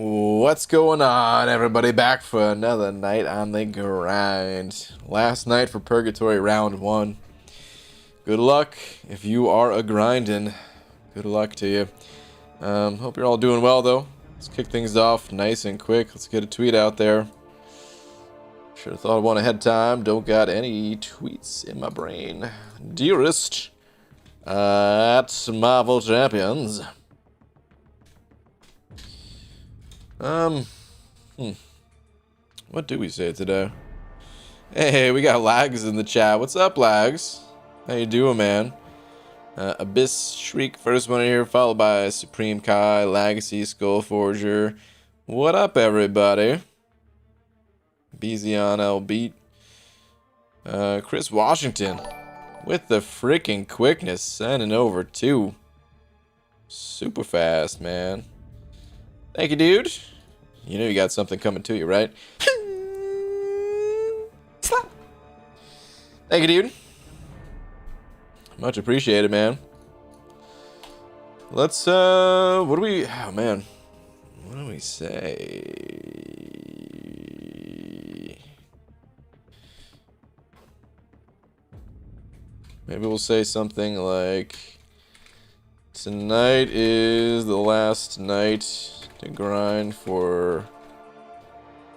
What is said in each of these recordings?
What's going on, everybody? Back for another night on the grind. Last night for Purgatory round 1. Good luck if you are a grindin'. Good luck to you. Hope you're all doing well, though. Let's kick things off nice and quick. Let's get a tweet out there. Should have thought of one ahead of time. Don't got any tweets in my brain. Dearest at Marvel Champions. What do we say today? Hey, we got Lags in the chat. What's up, Lags? How you doing, man? Abyss Shriek, first one here, followed by Supreme Kai, Legacy, Skullforger. What up, everybody? Bezion L Beat. Chris Washington with the freaking quickness, sending over 2. Super fast, man. Thank you, dude. You know you got something coming to you, right? Thank you, dude. Much appreciated, man. Let's, what do we, oh, man. What do we say? Maybe we'll say something like, tonight is the last night to grind for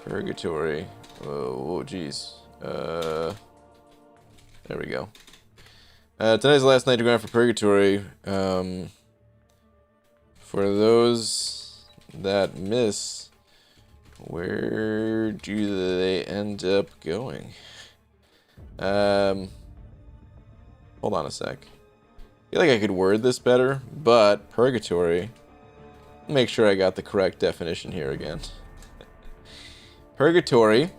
Purgatory. Oh, geez. There we go. Tonight's the last night to grind for Purgatory. For those that miss, where do they end up going? Hold on a sec. I feel like I could word this better, but Purgatory. Make sure I got the correct definition here again. Purgatory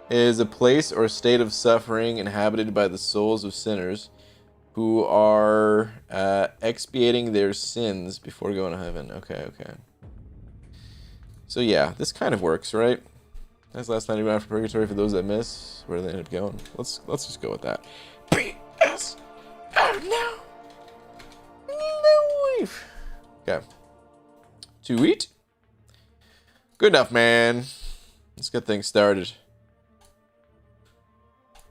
is a place or state of suffering inhabited by the souls of sinners who are expiating their sins before going to heaven. Okay. So yeah, this kind of works, right? That's last night around for Purgatory for those that miss. Where do they end up going? Let's just go with that. P.S. Oh no. No. Okay. Tweet. Good enough, man. Let's get things started.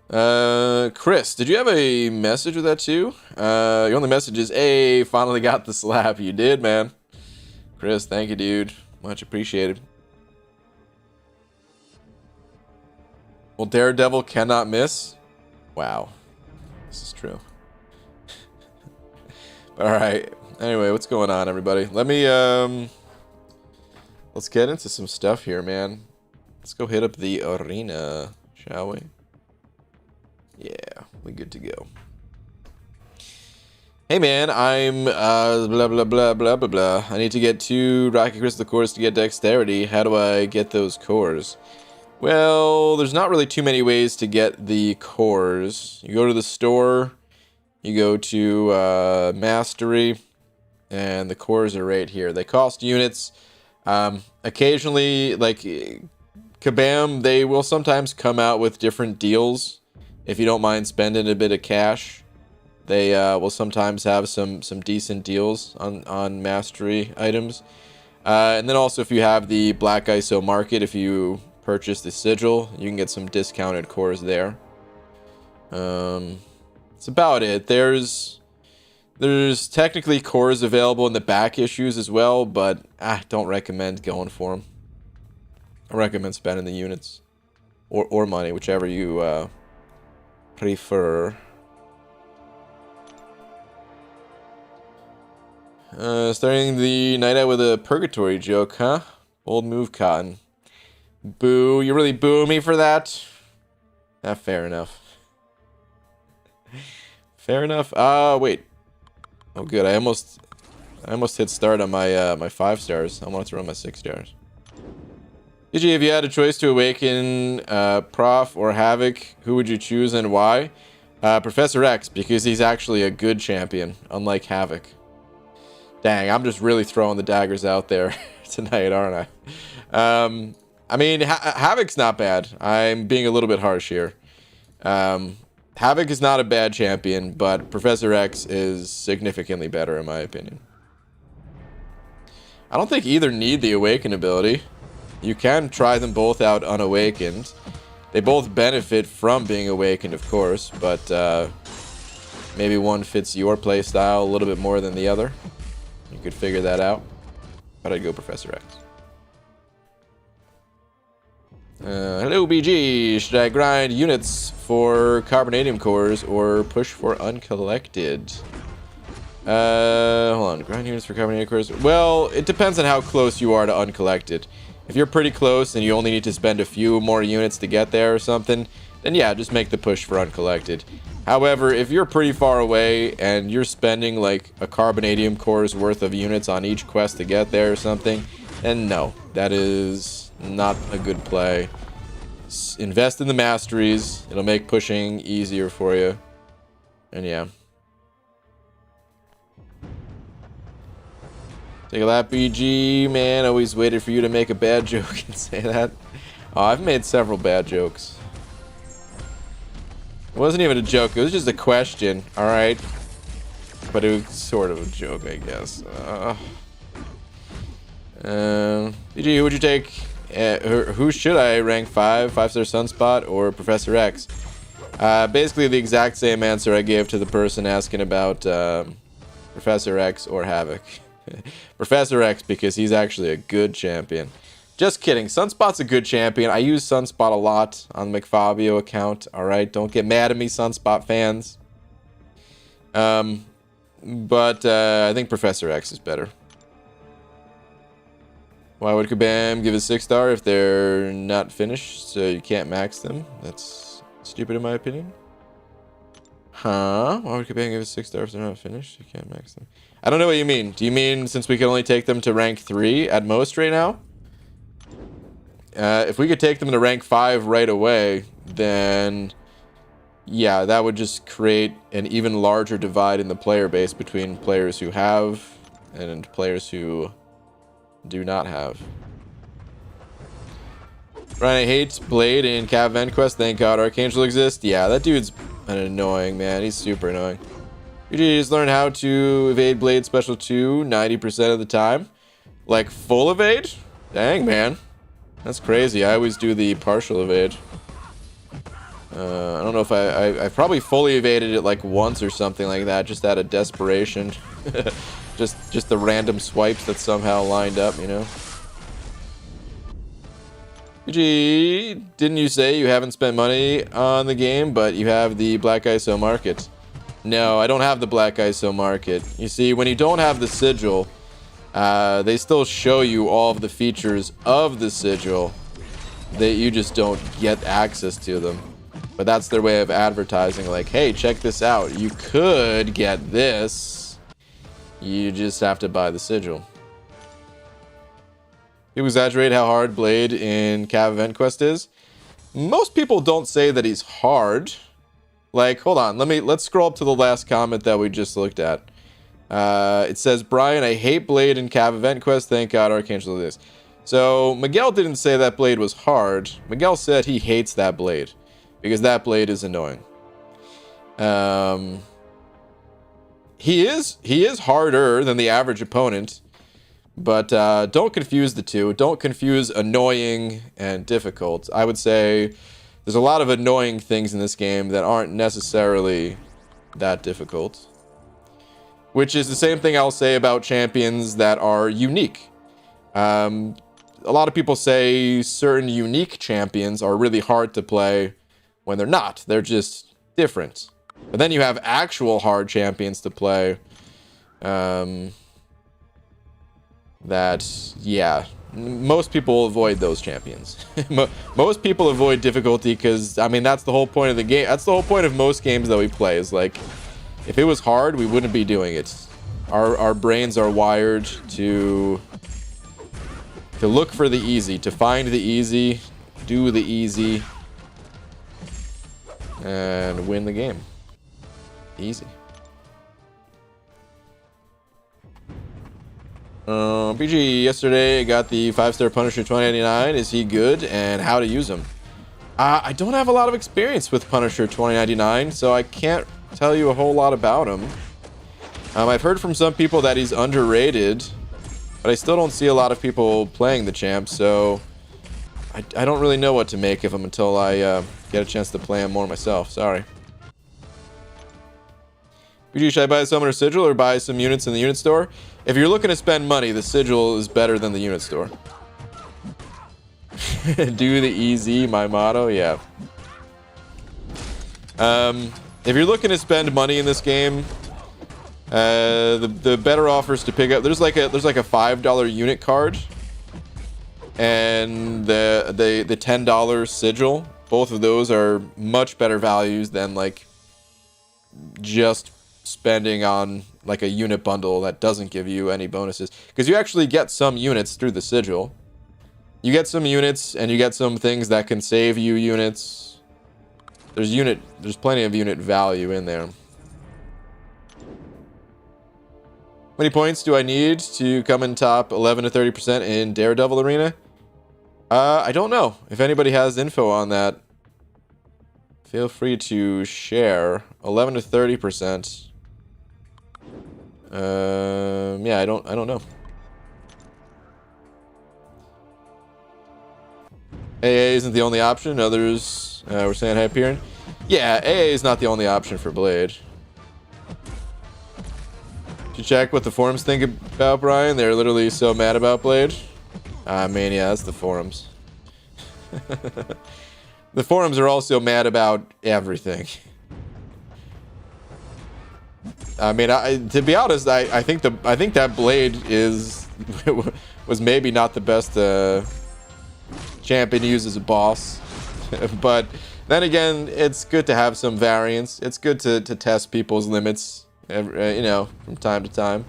Chris, did you have a message with that too? Your only message is, hey, finally got the slap. You did, man. Chris, thank you, dude. Much appreciated. Well, Daredevil cannot miss. Wow. This is true. All right. Anyway, what's going on, everybody? Let me, let's get into some stuff here, man. Let's go hit up the arena, shall we? Yeah, we good to go. Hey, man, I'm, blah, blah, blah, blah, blah, blah. I need to get 2 Rocket Crystal cores to get dexterity. How do I get those cores? Well, there's not really too many ways to get the cores. You go to the store, you go to, Mastery, and the cores are right here. They cost units. Occasionally, like Kabam, they will sometimes come out with different deals. If you don't mind spending a bit of cash, they will sometimes have some decent deals on Mastery items. And then also if you have the Black ISO Market, if you purchase the sigil, you can get some discounted cores there. That's about it. There's technically cores available in the back issues as well, but I don't recommend going for them. I recommend spending the units or money, whichever you prefer. Starting the night out with a Purgatory joke, huh? Bold move, Cotton. Boo, you really boo me for that? Fair enough. Fair enough. Wait. Oh, good. I almost hit start on my my 5 stars. I wanted to run my 6 stars. GG, if you had a choice to awaken Prof or Havoc, who would you choose and why? Professor X, because he's actually a good champion, unlike Havoc. Dang, I'm just really throwing the daggers out there tonight, aren't I? I mean, Havoc's not bad. I'm being a little bit harsh here. Havoc is not a bad champion, but Professor X is significantly better in my opinion. I don't think either need the Awaken ability. You can try them both out unawakened. They both benefit from being awakened, of course, but maybe one fits your playstyle a little bit more than the other. You could figure that out. But I'd go Professor X. Hello, BG. Should I grind units for carbonadium cores or push for uncollected? Hold on. Grind units for carbonadium cores. Well, it depends on how close you are to uncollected. If you're pretty close and you only need to spend a few more units to get there or something, then yeah, just make the push for uncollected. However, if you're pretty far away and you're spending like a carbonadium core's worth of units on each quest to get there or something, then no, that is not a good play. Invest in the masteries. It'll make pushing easier for you. And yeah. Take a lap, BG. Man, always waited for you to make a bad joke and say that. Oh, I've made several bad jokes. It wasn't even a joke. It was just a question. All right. But it was sort of a joke, I guess. BG, who would you take? Who should I rank 5-star Sunspot or Professor X? Basically the exact same answer I gave to the person asking about Professor X or Havoc. Professor X, because he's actually a good champion. Just kidding. Sunspot's a good champion. I use Sunspot a lot on the McFabio account. Alright, don't get mad at me, Sunspot fans. But I think Professor X is better. Why would Kabam give a 6-star if they're not finished, so you can't max them? That's stupid in my opinion. Huh? Why would Kabam give a 6-star if they're not finished? You can't max them. I don't know what you mean. Do you mean since we can only take them to rank 3 at most right now? If we could take them to rank 5 right away, then yeah, that would just create an even larger divide in the player base between players who have and players who do not have. Ryan, I hate Blade in Cav Quest. Thank God Archangel exists. Yeah, that dude's an annoying, man. He's super annoying. You just learn how to evade Blade Special 2 90% of the time. Like full evade? Dang, man. That's crazy. I always do the partial evade. I don't know if I probably fully evaded it like once or something like that, just out of desperation. just the random swipes that somehow lined up, you know. GG, didn't you say you haven't spent money on the game, but you have the Black ISO market? No, I don't have the Black ISO market. You see, when you don't have the sigil, they still show you all of the features of the sigil, that you just don't get access to them. But that's their way of advertising, like, hey, check this out. You could get this. You just have to buy the sigil. People exaggerate how hard Blade in Cav Event Quest is. Most people don't say that he's hard. Like, hold on, let's scroll up to the last comment that we just looked at. It says, Brian, I hate Blade in Cav Event Quest. Thank God Archangel is. So Miguel didn't say that Blade was hard. Miguel said he hates that Blade because that Blade is annoying. He is harder than the average opponent, but don't confuse the two. Don't confuse annoying and difficult. I would say there's a lot of annoying things in this game that aren't necessarily that difficult. Which is the same thing I'll say about champions that are unique. A lot of people say certain unique champions are really hard to play when they're not. They're just different. But then you have actual hard champions to play. That, yeah, most people avoid those champions. Most people avoid difficulty because, I mean, that's the whole point of the game. That's the whole point of most games that we play, is like, if it was hard, we wouldn't be doing it. Our brains are wired to look for the easy, to find the easy, do the easy, and win the game. Easy. PG, yesterday I got the 5-star Punisher 2099. Is he good? And how to use him? I don't have a lot of experience with Punisher 2099, so I can't tell you a whole lot about him. I've heard from some people that he's underrated. but I still don't see a lot of people playing the champ, so I don't really know what to make of him until I get a chance to play him more myself. Sorry. Should I buy a summoner sigil or buy some units in the unit store? If you're looking to spend money, the sigil is better than the unit store. Do the EZ, my motto. Yeah. If you're looking to spend money in this game, the better offers to pick up. There's like a $5 unit card, and the $10 sigil. Both of those are much better values than like just spending on like a unit bundle that doesn't give you any bonuses, because you actually get some units through the sigil. You get some units and you get some things that can save you units. There's plenty of unit value in there. How many points do I need to come in top 11 to 30% in Daredevil Arena? I don't know. If anybody has info on that, feel free to share. 11 to 30%. Yeah, I don't know. AA isn't the only option. Others were saying Hyperion. Yeah, AA is not the only option for Blade. Did you check what the forums think about Brian? They're literally so mad about Blade. I mean, yeah, that's the forums. The forums are also mad about everything. I mean, to be honest, I think that Blade was maybe not the best champion to use as a boss, but then again, it's good to have some variance. It's good to test people's limits, you know, from time to time.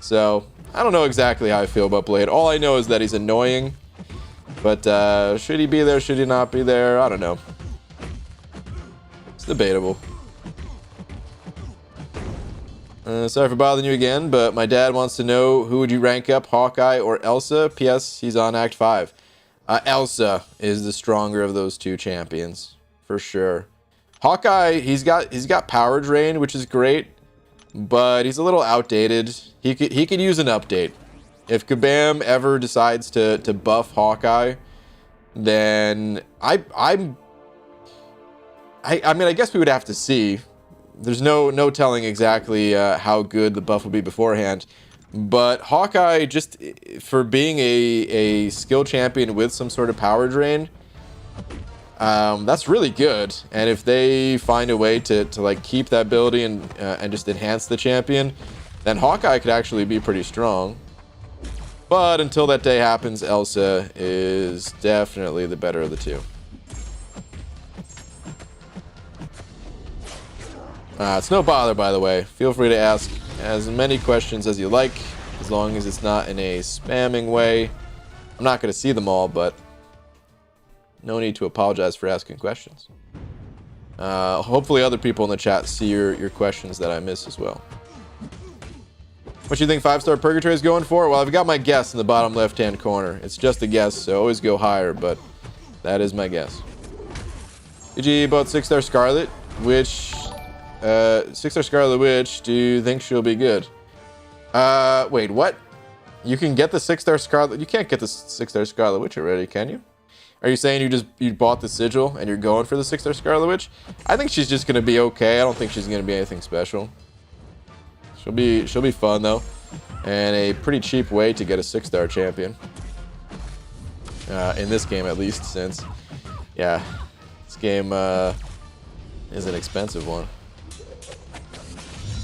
So I don't know exactly how I feel about Blade. All I know is that he's annoying, but should he be there? Should he not be there? I don't know. It's debatable. Sorry for bothering you again, but my dad wants to know, who would you rank up, Hawkeye or Elsa? P.S. He's on Act 5. Elsa is the stronger of those two champions, for sure. Hawkeye, he's got power drain, which is great, but he's a little outdated. He could use an update. If Kabam ever decides to buff Hawkeye, then I mean, I guess we would have to see. There's no telling exactly how good the buff will be beforehand. But Hawkeye, just for being a skill champion with some sort of power drain, that's really good. And if they find a way to like keep that ability and just enhance the champion, then Hawkeye could actually be pretty strong. But until that day happens, Elsa is definitely the better of the two. It's no bother, by the way. Feel free to ask as many questions as you like, as long as it's not in a spamming way. I'm not going to see them all, but no need to apologize for asking questions. Hopefully other people in the chat see your questions that I miss as well. What do you think 5-star Purgatory is going for? Well, I've got my guess in the bottom left-hand corner. It's just a guess, so always go higher, but that is my guess. GG bought 6-star Scarlet, which... 6-star Scarlet Witch, do you think she'll be good? Wait, what? You can get the 6-star Scarlet... You can't get the 6-star Scarlet Witch already, can you? Are you saying you bought the sigil and you're going for the 6-star Scarlet Witch? I think she's just gonna be okay. I don't think she's gonna be anything special. She'll be fun though, and a pretty cheap way to get a 6-star champion. In this game at least, since yeah, this game is an expensive one.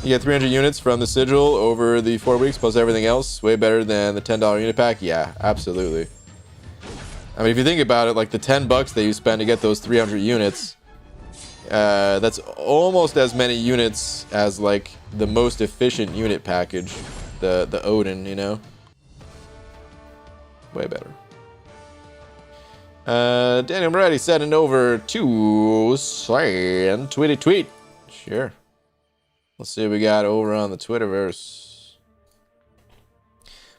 You get 300 units from the sigil over the 4 weeks plus everything else. Way better than the $10 unit pack. Yeah, absolutely. I mean, if you think about it, like the $10 that you spend to get those 300 units, that's almost as many units as like the most efficient unit package, the Odin, you know? Way better. Daniel Moretti sending over to Sand Tweet. Sure. Let's see what we got over on the Twitterverse.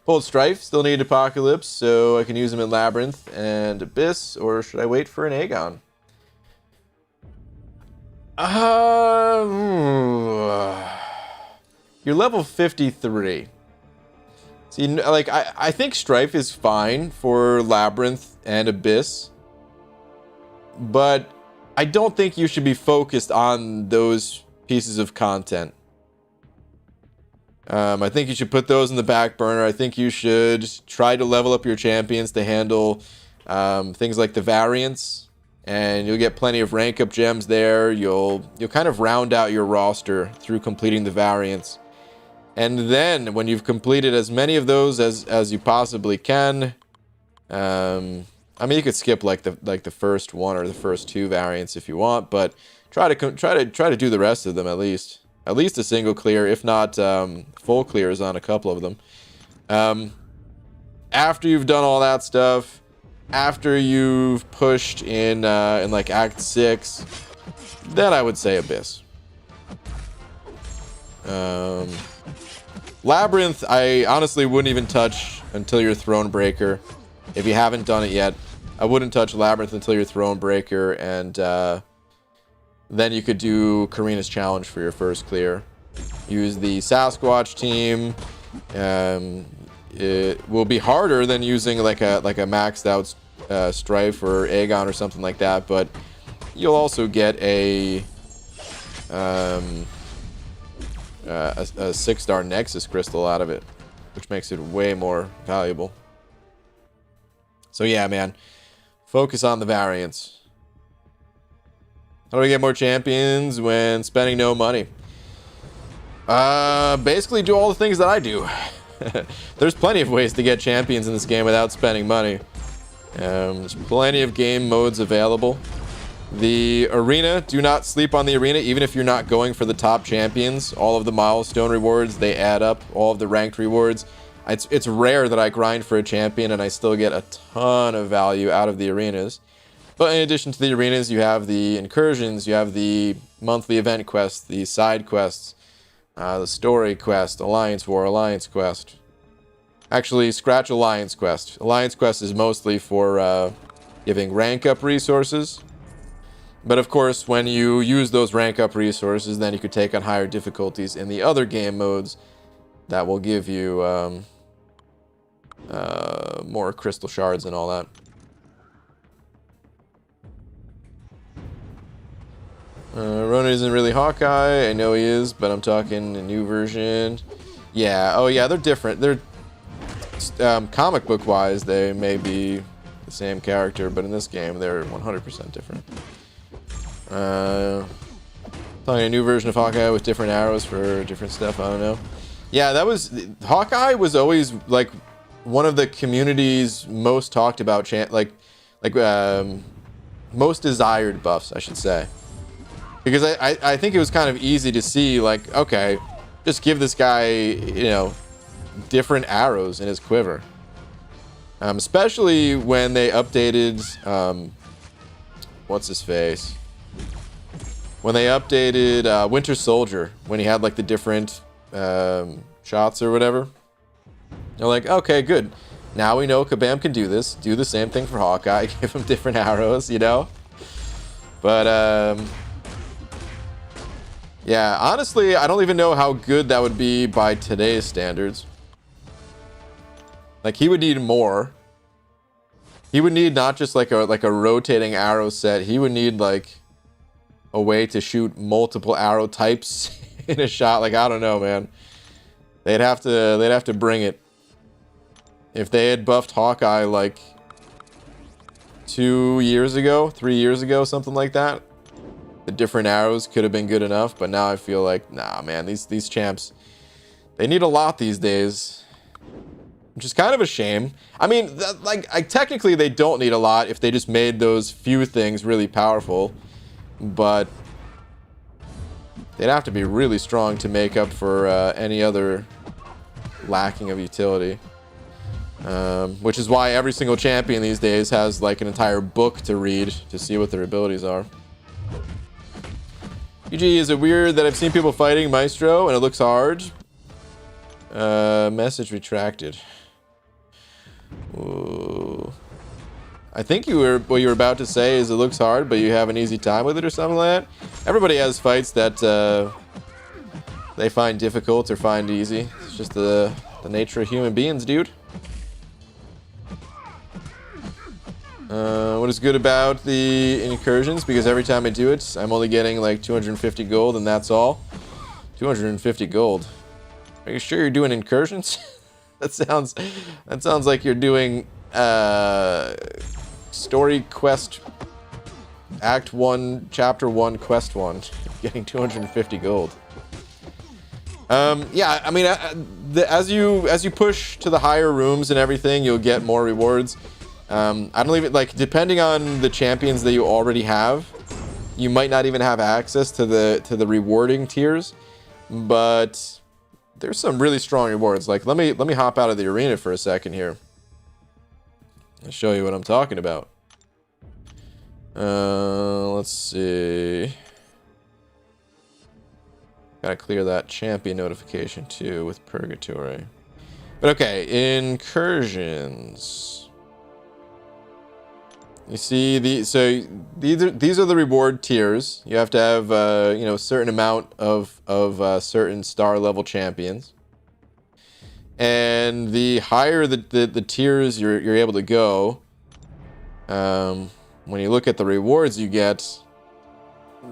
Bold Strife, still need Apocalypse, so I can use them in Labyrinth and Abyss, or should I wait for an Aegon? You're level 53. See, like, I think Strife is fine for Labyrinth and Abyss, but I don't think you should be focused on those pieces of content. I think you should put those in the back burner. I think you should try to level up your champions to handle things like the variants, and you'll get plenty of rank up gems there. You'll kind of round out your roster through completing the variants. And then when you've completed as many of those as you possibly can, I mean, you could skip like the first one or the first two variants if you want, but try to do the rest of them at least a single clear, if not full clears on a couple of them. After you've done all that stuff, after you've pushed in like Act 6, then I would say Abyss. Labyrinth, I honestly wouldn't even touch until you're Thronebreaker. If you haven't done it yet, I wouldn't touch Labyrinth until you're Thronebreaker, and then you could do Karina's Challenge for your first clear. Use the Sasquatch team. It will be harder than using like a maxed out Strife or Aegon or something like that, but you'll also get a 6-star Nexus crystal out of it, which makes it way more valuable. So yeah, man, focus on the variants. How do we get more champions when spending no money? Basically do all the things that I do. There's plenty of ways to get champions in this game without spending money. There's plenty of game modes available. The arena, do not sleep on the arena, even if you're not going for the top champions. All of the milestone rewards, they add up. All of the ranked rewards. It's rare that I grind for a champion and I still get a ton of value out of the arenas. But in addition to the arenas, you have the incursions, you have the monthly event quests, the side quests, the story quest, Alliance War, Alliance Quest. Actually, scratch Alliance Quest. Alliance Quest is mostly for giving rank up resources. But of course, when you use those rank up resources, then you could take on higher difficulties in the other game modes that will give you more crystal shards and all that. Ronan isn't really Hawkeye. I know he is, but I'm talking a new version. Yeah, oh yeah, they're different. They're comic book wise, they may be the same character, but in this game, they're 100% different. Talking a new version of Hawkeye with different arrows for different stuff. I don't know. Yeah, Hawkeye was always like one of the community's most talked about, most desired buffs, I should say. Because I think it was kind of easy to see, like, okay, just give this guy, you know, different arrows in his quiver. Especially when they updated, what's his face? When they updated Winter Soldier, when he had like the different shots or whatever. They're like, okay, good. Now we know Kabam can do this. Do the same thing for Hawkeye. Give him different arrows, you know? But, yeah, honestly, I don't even know how good that would be by today's standards. Like, he would need more. He would need not just like a rotating arrow set. He would need like a way to shoot multiple arrow types in a shot. Like, I don't know, man. They'd have to bring it. If they had buffed Hawkeye like 2 years ago, 3 years ago, something like that, the different arrows could have been good enough. But now I feel like, nah, man, these champs, they need a lot these days, which is kind of a shame. I mean, technically they don't need a lot if they just made those few things really powerful, but they'd have to be really strong to make up for any other lacking of utility. Which is why every single champion these days has like an entire book to read to see what their abilities are. UG, is it weird that I've seen people fighting Maestro and it looks hard? Message retracted. Ooh. I think what you were about to say is it looks hard, but you have an easy time with it or something like that. Everybody has fights that they find difficult or find easy. It's just the the nature of human beings, dude. What is good about the incursions? Because every time I do it, I'm only getting like 250 gold, and that's all. 250 gold. Are you sure you're doing incursions? that sounds like you're doing story quest Act 1, Chapter 1, Quest 1. Getting 250 gold. Yeah, I mean, as you push to the higher rooms and everything, you'll get more rewards. I don't even, like, depending on the champions that you already have, you might not even have access to the rewarding tiers, but there's some really strong rewards. Like, let me hop out of the arena for a second here. I'll show you what I'm talking about. Let's see. Gotta clear that champion notification too with Purgatory. But okay, incursions. You see, these are the reward tiers. You have to have you know, a certain amount of certain star level champions, and the higher the tiers you're able to go, when you look at the rewards you get,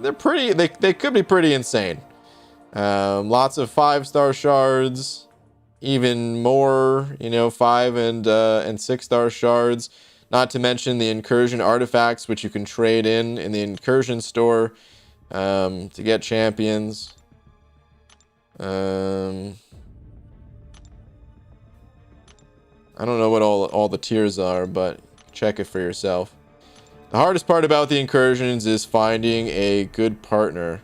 they're pretty. They could be pretty insane. Lots of 5-star shards, even more, you know, 5 and 6-star shards. Not to mention the incursion artifacts, which you can trade in the incursion store to get champions. I don't know what all the tiers are, but check it for yourself. The hardest part about the incursions is finding a good partner,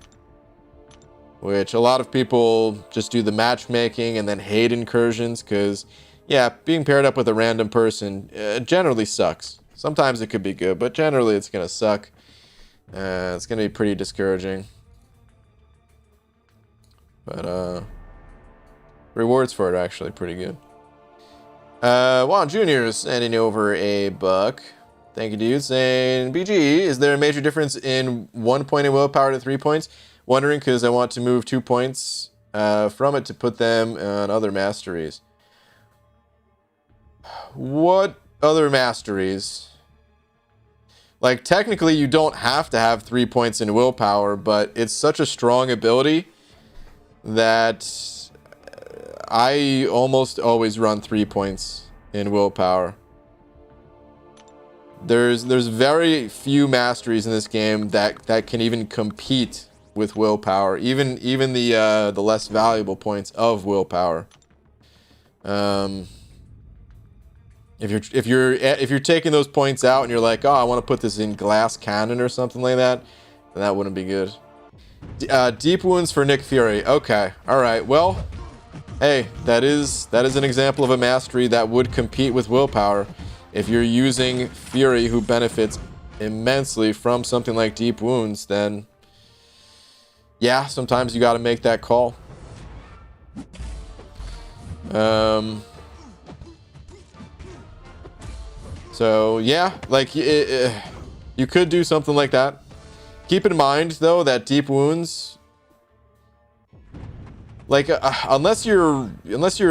which a lot of people just do the matchmaking and then hate incursions because, yeah, being paired up with a random person generally sucks. Sometimes it could be good, but generally it's going to suck. It's going to be pretty discouraging. But rewards for it are actually pretty good. Juan Jr. is sending over a buck. Thank you, dude. Saying, BG, is there a major difference in 1 point in willpower to 3 points? Wondering because I want to move 2 points from it to put them on other masteries. What other masteries? Like, technically you don't have to have 3 points in willpower, but it's such a strong ability that I almost always run 3 points in willpower. There's very few masteries in this game that can even compete with willpower, even the less valuable points of willpower. If you're taking those points out and you're like, oh, I want to put this in glass cannon or something like that, then that wouldn't be good. Deep wounds for Nick Fury. Okay, all right. Well, hey, that is an example of a mastery that would compete with willpower. If you're using Fury, who benefits immensely from something like deep wounds, then yeah, sometimes you got to make that call. So yeah, like you could do something like that. Keep in mind though that deep wounds, like unless you're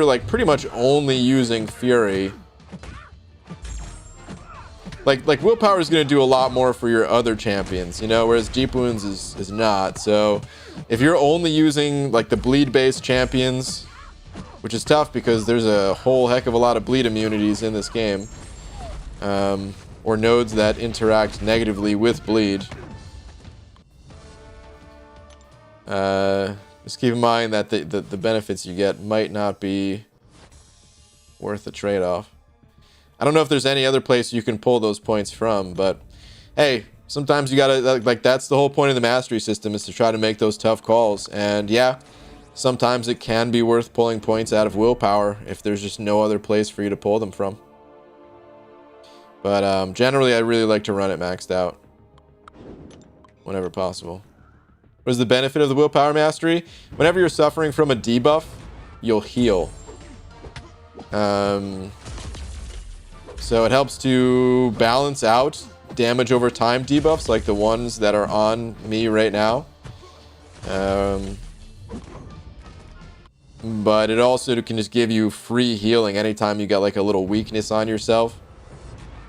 like pretty much only using Fury, like willpower is going to do a lot more for your other champions, you know, whereas deep wounds is not. So if you're only using like the bleed based champions, which is tough because there's a whole heck of a lot of bleed immunities in this game, or nodes that interact negatively with bleed, just keep in mind that the benefits you get might not be worth the trade-off. I don't know if there's any other place you can pull those points from, but hey, sometimes you gotta, like, that's the whole point of the mastery system, is to try to make those tough calls. And yeah, sometimes it can be worth pulling points out of willpower if there's just no other place for you to pull them from. But generally, I really like to run it maxed out whenever possible. What is the benefit of the willpower mastery? Whenever you're suffering from a debuff, you'll heal. So it helps to balance out damage over time debuffs like the ones that are on me right now. but it also can just give you free healing anytime you got like a little weakness on yourself.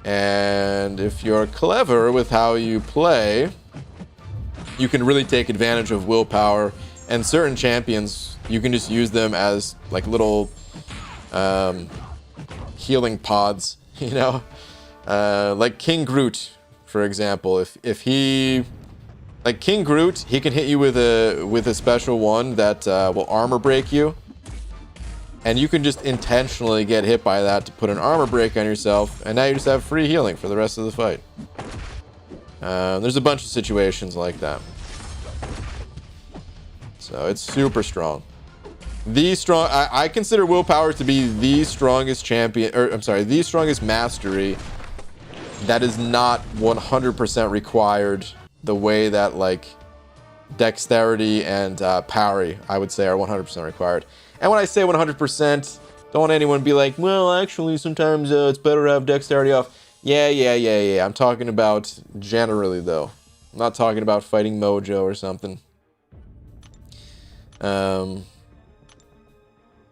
And if you're clever with how you play, you can really take advantage of willpower. And certain champions, you can just use them as like little healing pods, you know? Like King Groot, for example. If he... Like King Groot, he can hit you with a special one that will armor break you. And you can just intentionally get hit by that to put an armor break on yourself, and now you just have free healing for the rest of the fight. There's a bunch of situations like that. So it's super strong. I consider willpower to be the strongest champion, or I'm sorry, the strongest mastery that is not 100% required the way that like dexterity and parry, I would say, are 100% required. And when I say 100%, don't want anyone to be like, well, actually, sometimes it's better to have dexterity off. Yeah. I'm talking about generally, though. I'm not talking about fighting Mojo or something. Talking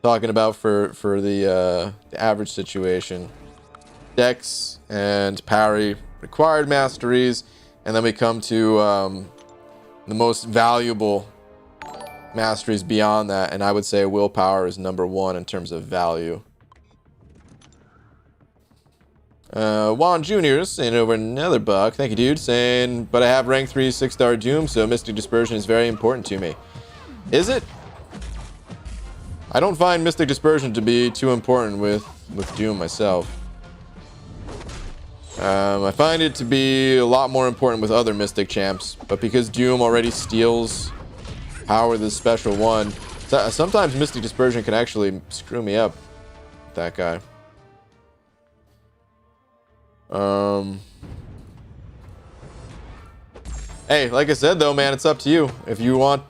about for the average situation. Dex and parry, required masteries. And then we come to the most valuable masteries beyond that, and I would say willpower is number one in terms of value. Juan Jr. saying over another buck. Thank you, dude. Saying, but I have rank 3 6-star Doom, so Mystic Dispersion is very important to me. Is it? I don't find Mystic Dispersion to be too important with Doom myself. I find it to be a lot more important with other Mystic champs, but because Doom already steals power with his special one, sometimes Mystic Dispersion can actually screw me up with that guy. Hey, like I said though, man, it's up to you. If you want,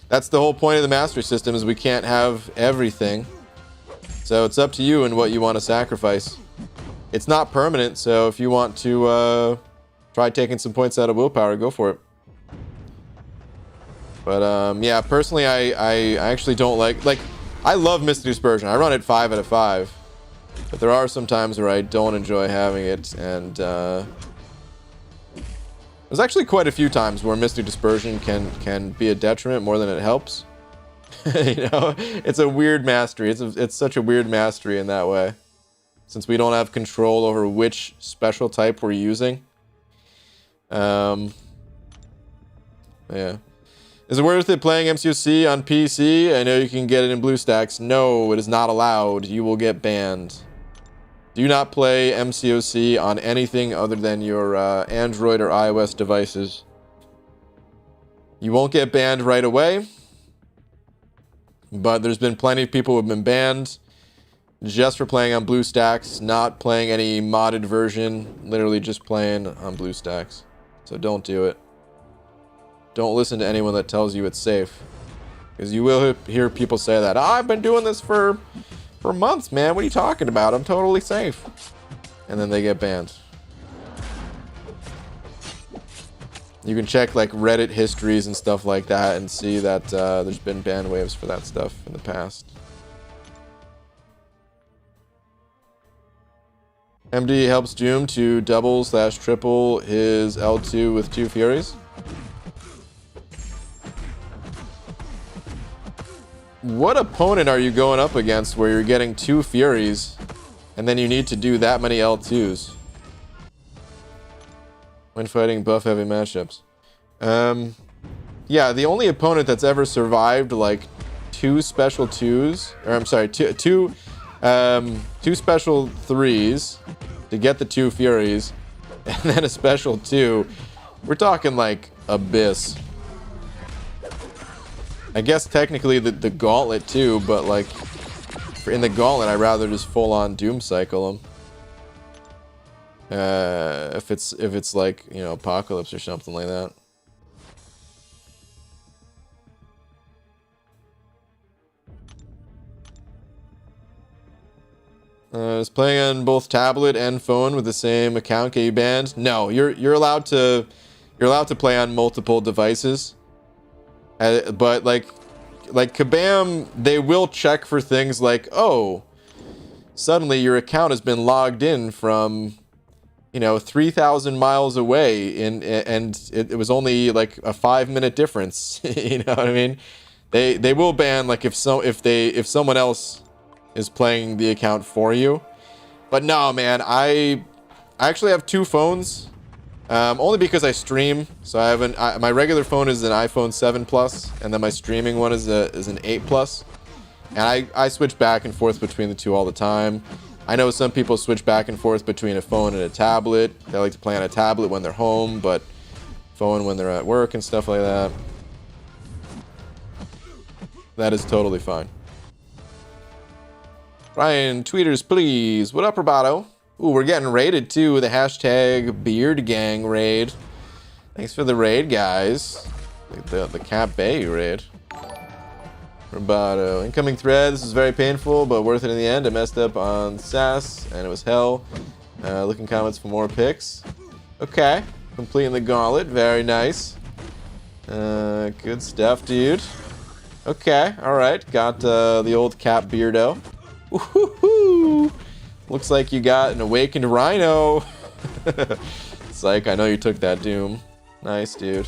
that's the whole point of the mastery system, is we can't have everything. So it's up to you and what you want to sacrifice. It's not permanent, so if you want to try taking some points out of willpower, go for it. But yeah, personally, I actually don't like I love Mystic Dispersion. I run it 5 out of 5. But there are some times where I don't enjoy having it, and there's actually quite a few times where Mystic Dispersion can be a detriment more than it helps. You know, it's a weird mastery. It's such a weird mastery in that way, since we don't have control over which special type we're using. Yeah. Is it worth it playing MCOC on PC? I know you can get it in BlueStacks. No, it is not allowed. You will get banned. Do not play MCOC on anything other than your Android or iOS devices. You won't get banned right away, but there's been plenty of people who have been banned just for playing on BlueStacks, not playing any modded version, literally just playing on BlueStacks. So don't do it. Don't listen to anyone that tells you it's safe, because you will hear people say that. Oh, I've been doing this for months, man. What are you talking about? I'm totally safe. And then they get banned. You can check like Reddit histories and stuff like that and see that there's been ban waves for that stuff in the past. MD helps Doom to double/triple his L2 with 2 Furies. What opponent are you going up against where you're getting 2 Furies and then you need to do that many L2s when fighting buff heavy matchups? Yeah, the only opponent that's ever survived like 2 special 2s, or I'm sorry, two special 3s to get the 2 Furies and then a special 2, we're talking like Abyss. I guess technically the Gauntlet too, but like in the Gauntlet I'd rather just full on Doom cycle them. If it's like, you know, Apocalypse or something like that. Is playing on both tablet and phone with the same account get you banned? No, you're allowed to play on multiple devices. But like like Kabam, they will check for things like, oh, suddenly your account has been logged in from, you know, 3,000 miles away, and it was only like a 5-minute difference. You know what I mean? They will ban like if someone else is playing the account for you. But no, man, I actually have 2 phones, only because I stream. So I have my regular phone is an iPhone 7 Plus, and then my streaming one is an 8 Plus. And I switch back and forth between the 2 all the time. I know some people switch back and forth between a phone and a tablet. They like to play on a tablet when they're home, but phone when they're at work and stuff like that. That is totally fine. Ryan, tweeters, please. What up, Roboto? Ooh, we're getting raided too. The hashtag Beard Gang raid. Thanks for the raid, guys. The Cat Bay raid. Roboto. Incoming thread. This is very painful, but worth it in the end. I messed up on SAS, and it was hell. Looking comments for more pics. Okay. Completing the gauntlet. Very nice. Good stuff, dude. Okay. Alright. Got the old Cat Beardo. Woohoo! Looks like you got an awakened rhino. Psych, I know you took that doom. Nice, dude.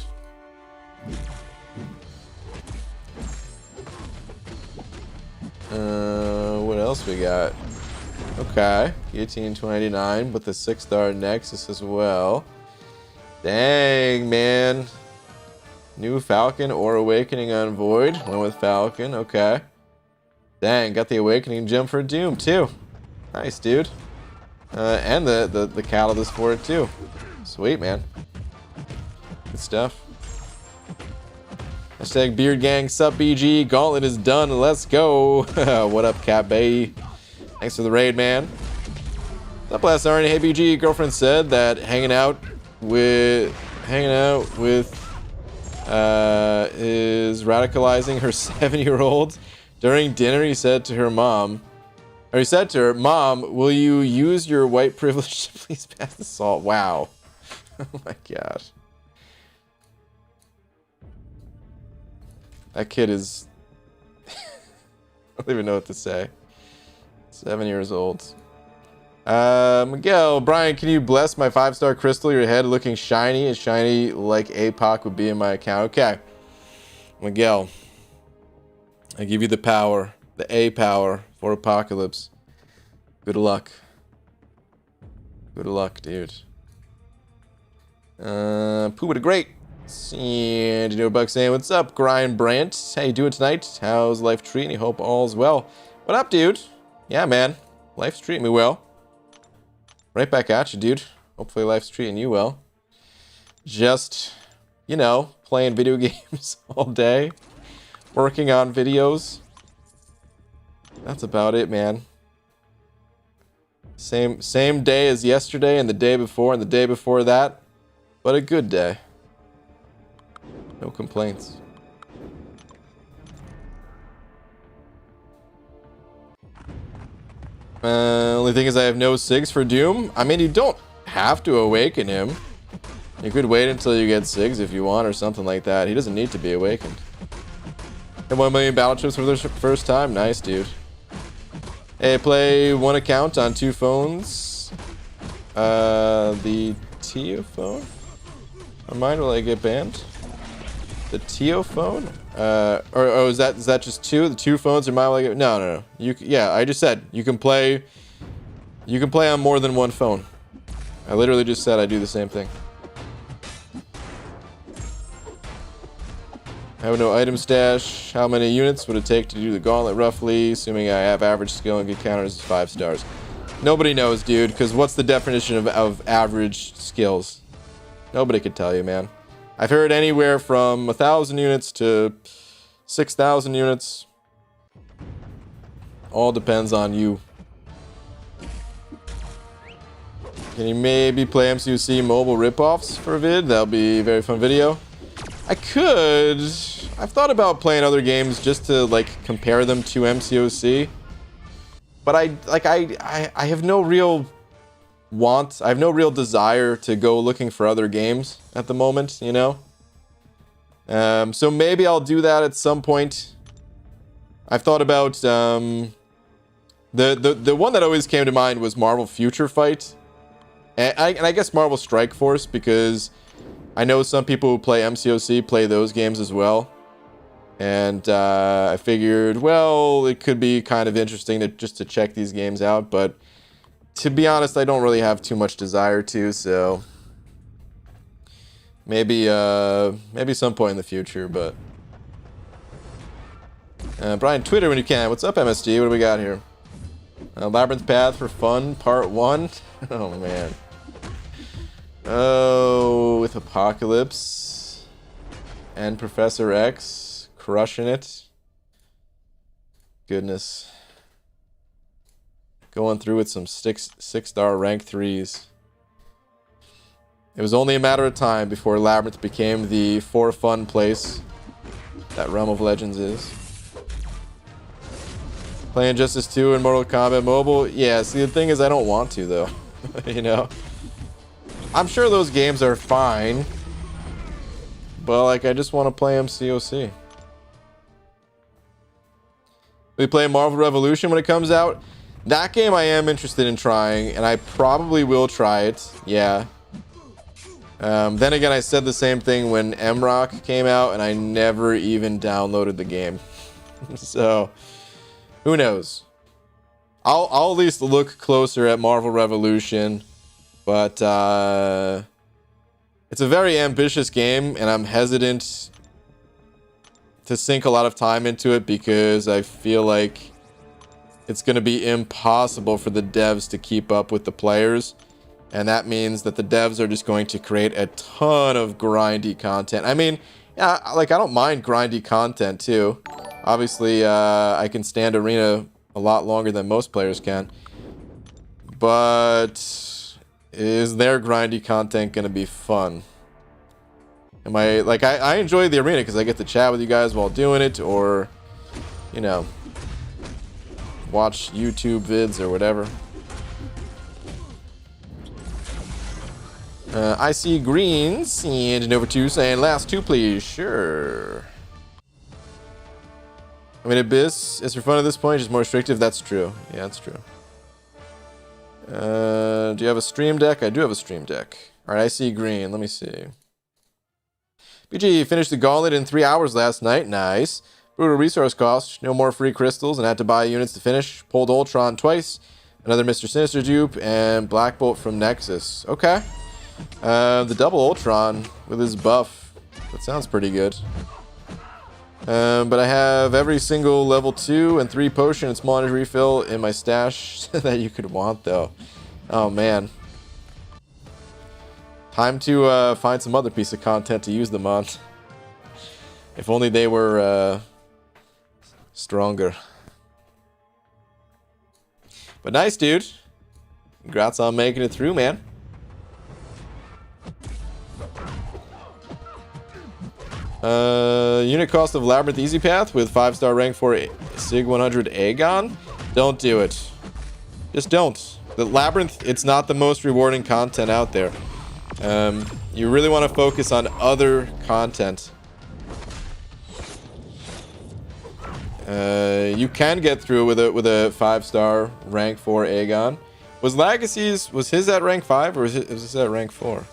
What else we got? Okay, guillotine 299 with the 6-star Nexus as well. Dang, man. New Falcon or Awakening on Void. Went with Falcon, okay. Dang, got the Awakening gem for Doom too. Nice, dude. And the catalyst for it too. Sweet, man. Good stuff. Hashtag Beard Gang, sup BG, Gauntlet is done, let's go. What up, Cat Bay? Thanks for the raid, man. What's up, last Arnie? Hey BG, girlfriend said that hanging out with is radicalizing her 7-year-old. During dinner, he said to her, Mom, will you use your white privilege to please pass the salt? Wow. Oh my gosh. That kid is... I don't even know what to say. 7 years old. Miguel, Brian, can you bless my 5-star crystal? Your head looking shiny, as shiny like APOC would be in my account. Okay. Miguel, I give you the power, the A power for Apocalypse. Good luck. Good luck, dude. Pooh with a great. And you know, Buck saying, what's up, Grind Brant? How you doing tonight? How's life treating you? Hope all's well. What up, dude? Yeah, man. Life's treating me well. Right back at you, dude. Hopefully life's treating you well. Just, you know, playing video games all day. Working on videos. That's about it, man. Same day as yesterday and the day before and the day before that. But a good day. No complaints. Only thing is I have no SIGs for Doom. I mean, you don't have to awaken him. You could wait until you get SIGs if you want or something like that. He doesn't need to be awakened. And 1 million battle chips for the first time. Nice, dude. Hey, play one account on 2 phones. The Tio phone? Or mine, will I get banned? The Tio phone? Or is that just 2? The 2 phones are mine, will I get... No. Yeah, I just said you can play on more than 1 phone. I literally just said I do the same thing. I have no item stash. How many units would it take to do the gauntlet roughly? Assuming I have average skill and good counters is 5 stars. Nobody knows, dude, because what's the definition of average skills? Nobody could tell you, man. I've heard anywhere from 1,000 units to 6,000 units. All depends on you. Can you maybe play MCOC mobile ripoffs for a vid? That'll be a very fun video. I could. I've thought about playing other games just to like compare them to MCOC. But I have no real want. I have no real desire to go looking for other games at the moment, you know? So maybe I'll do that at some point I've thought about the one that always came to mind was Marvel Future Fight, and I guess Marvel Strike Force, because I know some people who play MCOC play those games as well, and I figured, well, it could be kind of interesting to just to check these games out, but to be honest, I don't really have too much desire to, so maybe some point in the future. But Brian, Twitter when you can. What's up, MSG? What do we got here? Labyrinth Path for Fun, Part 1. Oh, man. Oh, with Apocalypse and Professor X crushing it. Goodness. Going through with some six-star rank 3s. It was only a matter of time before Labyrinth became the for fun place that Realm of Legends is. Playing Justice 2 and Mortal Kombat Mobile? Yeah, see, the thing is I don't want to, though. You know? I'm sure those games are fine. But, like, I just want to play MCOC. We play Marvel Revolution when it comes out. That game I am interested in trying, and I probably will try it. Yeah. Then again, I said the same thing when MRock came out, and I never even downloaded the game. So, who knows? I'll at least look closer at Marvel Revolution, but it's a very ambitious game, and I'm hesitant to sink a lot of time into it because I feel like it's going to be impossible for the devs to keep up with the players. And that means that the devs are just going to create a ton of grindy content. I mean, yeah, like, I don't mind grindy content too. Obviously, I can stand Arena a lot longer than most players can. But is their grindy content going to be fun? Am I, like, I enjoy the Arena because I get to chat with you guys while doing it, or, you know, watch YouTube vids or whatever. I see greens and Nova 2 saying last 2 please. Sure. I mean, Abyss is for fun at this point, just more restrictive. That's true. Yeah, that's true. Do you have a stream deck? I do have a stream deck. Alright, I see green. Let me see. BG finished the gauntlet in 3 hours last night. Nice. Brutal resource cost. No more free crystals and had to buy units to finish. Pulled Ultron twice. Another Mr. Sinister dupe and Black Bolt from Nexus. Okay. The double Ultron with his buff. That sounds pretty good. But I have every single level 2 and 3 potion and small energy refill in my stash that you could want, though. Oh, man. Time to find some other piece of content to use them on. If only they were stronger. But nice, dude. Congrats on making it through, man. Unit cost of Labyrinth Easy Path with 5-star rank for Sig 100 Aegon? Don't do it. Just don't. The Labyrinth, it's not the most rewarding content out there. You really want to focus on other content. You can get through with a 5-star rank 4 Aegon. Was Legacy's, was his at rank 5 or was this at rank 4?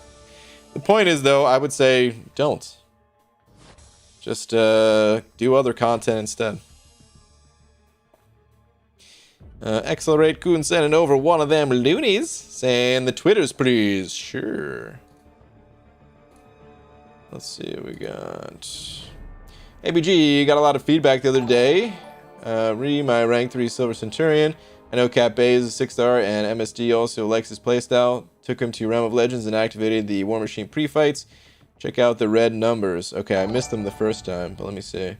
The point is, though, I would say don't. Just do other content instead. Accelerate Coon sending over one of them loonies, saying the Twitters, please. Sure. Let's see what we got. ABG got a lot of feedback the other day. My rank 3 Silver Centurion. I know Cat Bay is a 6-star, and MSD also likes his playstyle. Took him to Realm of Legends and activated the War Machine pre-fights. Check out the red numbers. Okay, I missed them the first time, but let me see.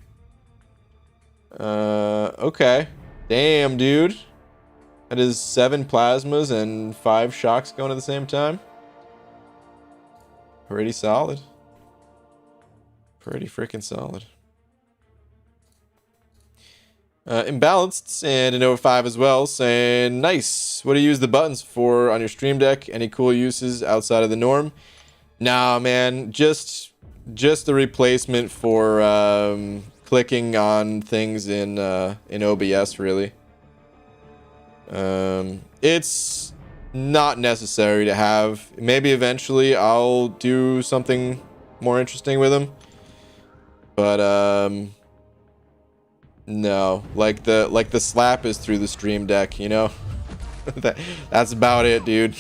Okay. Damn, dude. That is 7 plasmas and 5 shocks going at the same time. Pretty solid. Pretty freaking solid. Imbalanced and an over 5 as well, saying nice. What do you use the buttons for on your stream deck? Any cool uses outside of the norm? Nah, man, just the replacement for clicking on things in OBS, really. It's not necessary to have. Maybe eventually I'll do something more interesting with them. But no, like the slap is through the stream deck, you know. That's about it, dude.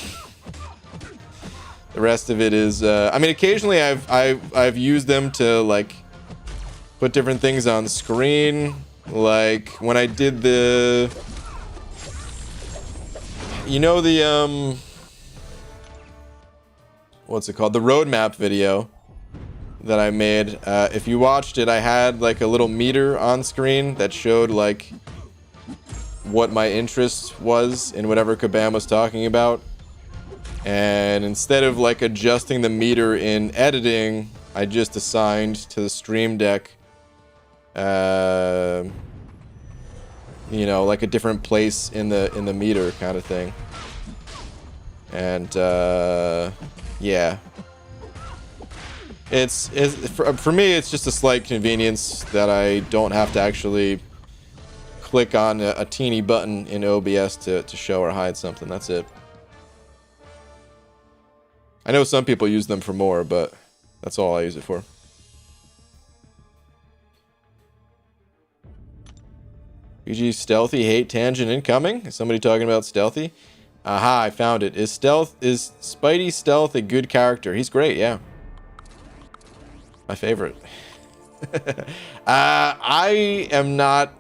The rest of it is I mean, occasionally I've used them to like put different things on screen, like when I did the, you know, the what's it called, the roadmap video that I made. If you watched it, I had like a little meter on screen that showed like what my interest was in whatever Kabam was talking about. And instead of like adjusting the meter in editing, I just assigned to the stream deck, you know, like a different place in the meter kind of thing. And yeah, it's for me, it's just a slight convenience that I don't have to actually click on a teeny button in OBS to show or hide something. That's it. I know some people use them for more, but that's all I use it for. PG Stealthy hate tangent incoming. Is somebody talking about Stealthy? Aha, I found it. Is Spidey Stealth a good character? He's great, yeah. My favorite. I am not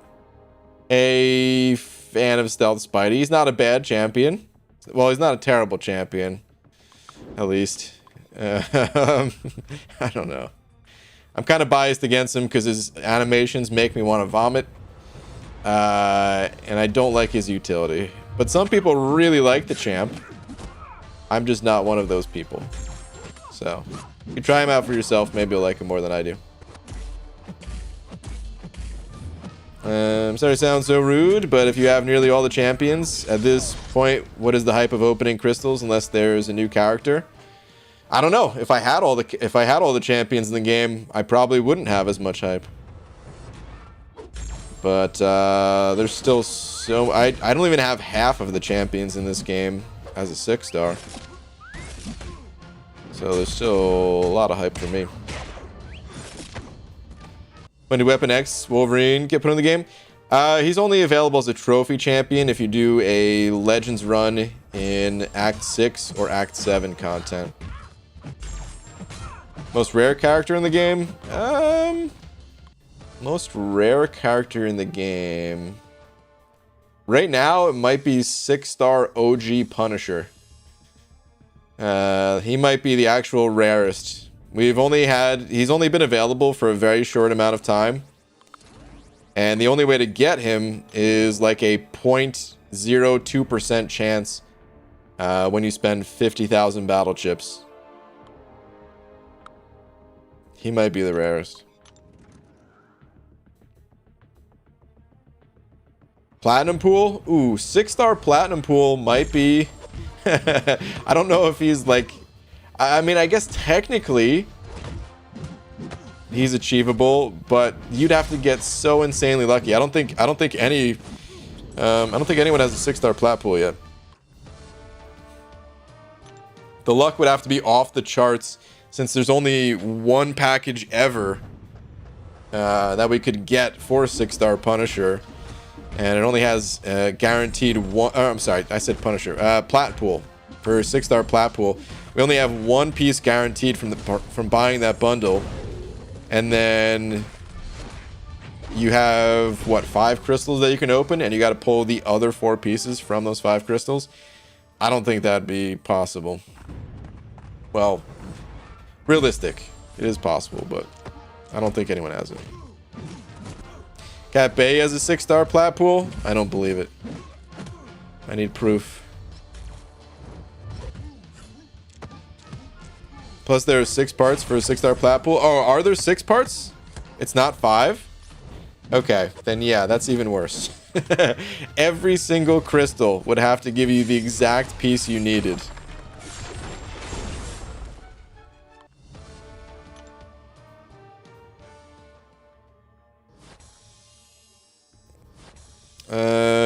a fan of Stealth Spidey. He's not a bad champion. Well, he's not a terrible champion. At least. I don't know. I'm kind of biased against him because his animations make me want to vomit. And I don't like his utility. But some people really like the champ. I'm just not one of those people. So, you try him out for yourself. Maybe you'll like him more than I do. I'm sorry to sound so rude, but if you have nearly all the champions at this point, what is the hype of opening crystals unless there's a new character? I don't know. If I had all the champions in the game, I probably wouldn't have as much hype. But there's still so I don't even have half of the champions in this game as a 6-star. So there's still a lot of hype for me. When did Weapon X Wolverine get put in the game? He's only available as a trophy champion if you do a Legends run in Act 6 or Act 7 content. Most rare character in the game? Most rare character in the game. Right now, it might be 6-star OG Punisher. He might be the actual rarest. He's only been available for a very short amount of time. And the only way to get him is like a 0.02% chance when you spend 50,000 battle chips. He might be the rarest. Platinum pool? Ooh, 6-star platinum pool might be... I don't know if he's like... I mean, I guess technically he's achievable, but you'd have to get so insanely lucky. I don't think anyone has a 6-star plat pool yet. The luck would have to be off the charts since there's only one package ever that we could get for 6-star Punisher, and it only has guaranteed one. I'm sorry, I said Punisher. Plat pool for 6-star plat pool. We only have one piece guaranteed from buying that bundle, and then you have what, 5 crystals that you can open, and you got to pull the other 4 pieces from those 5 crystals. I don't think that'd be possible. Well, realistic, it is possible, but I don't think anyone has it. Cat Bay has a 6-star plat pool? I don't believe it. I need proof. Plus there are 6 parts for a 6-star plat pool. Oh, are there 6 parts? It's not 5? Okay, then yeah, that's even worse. Every single crystal would have to give you the exact piece you needed.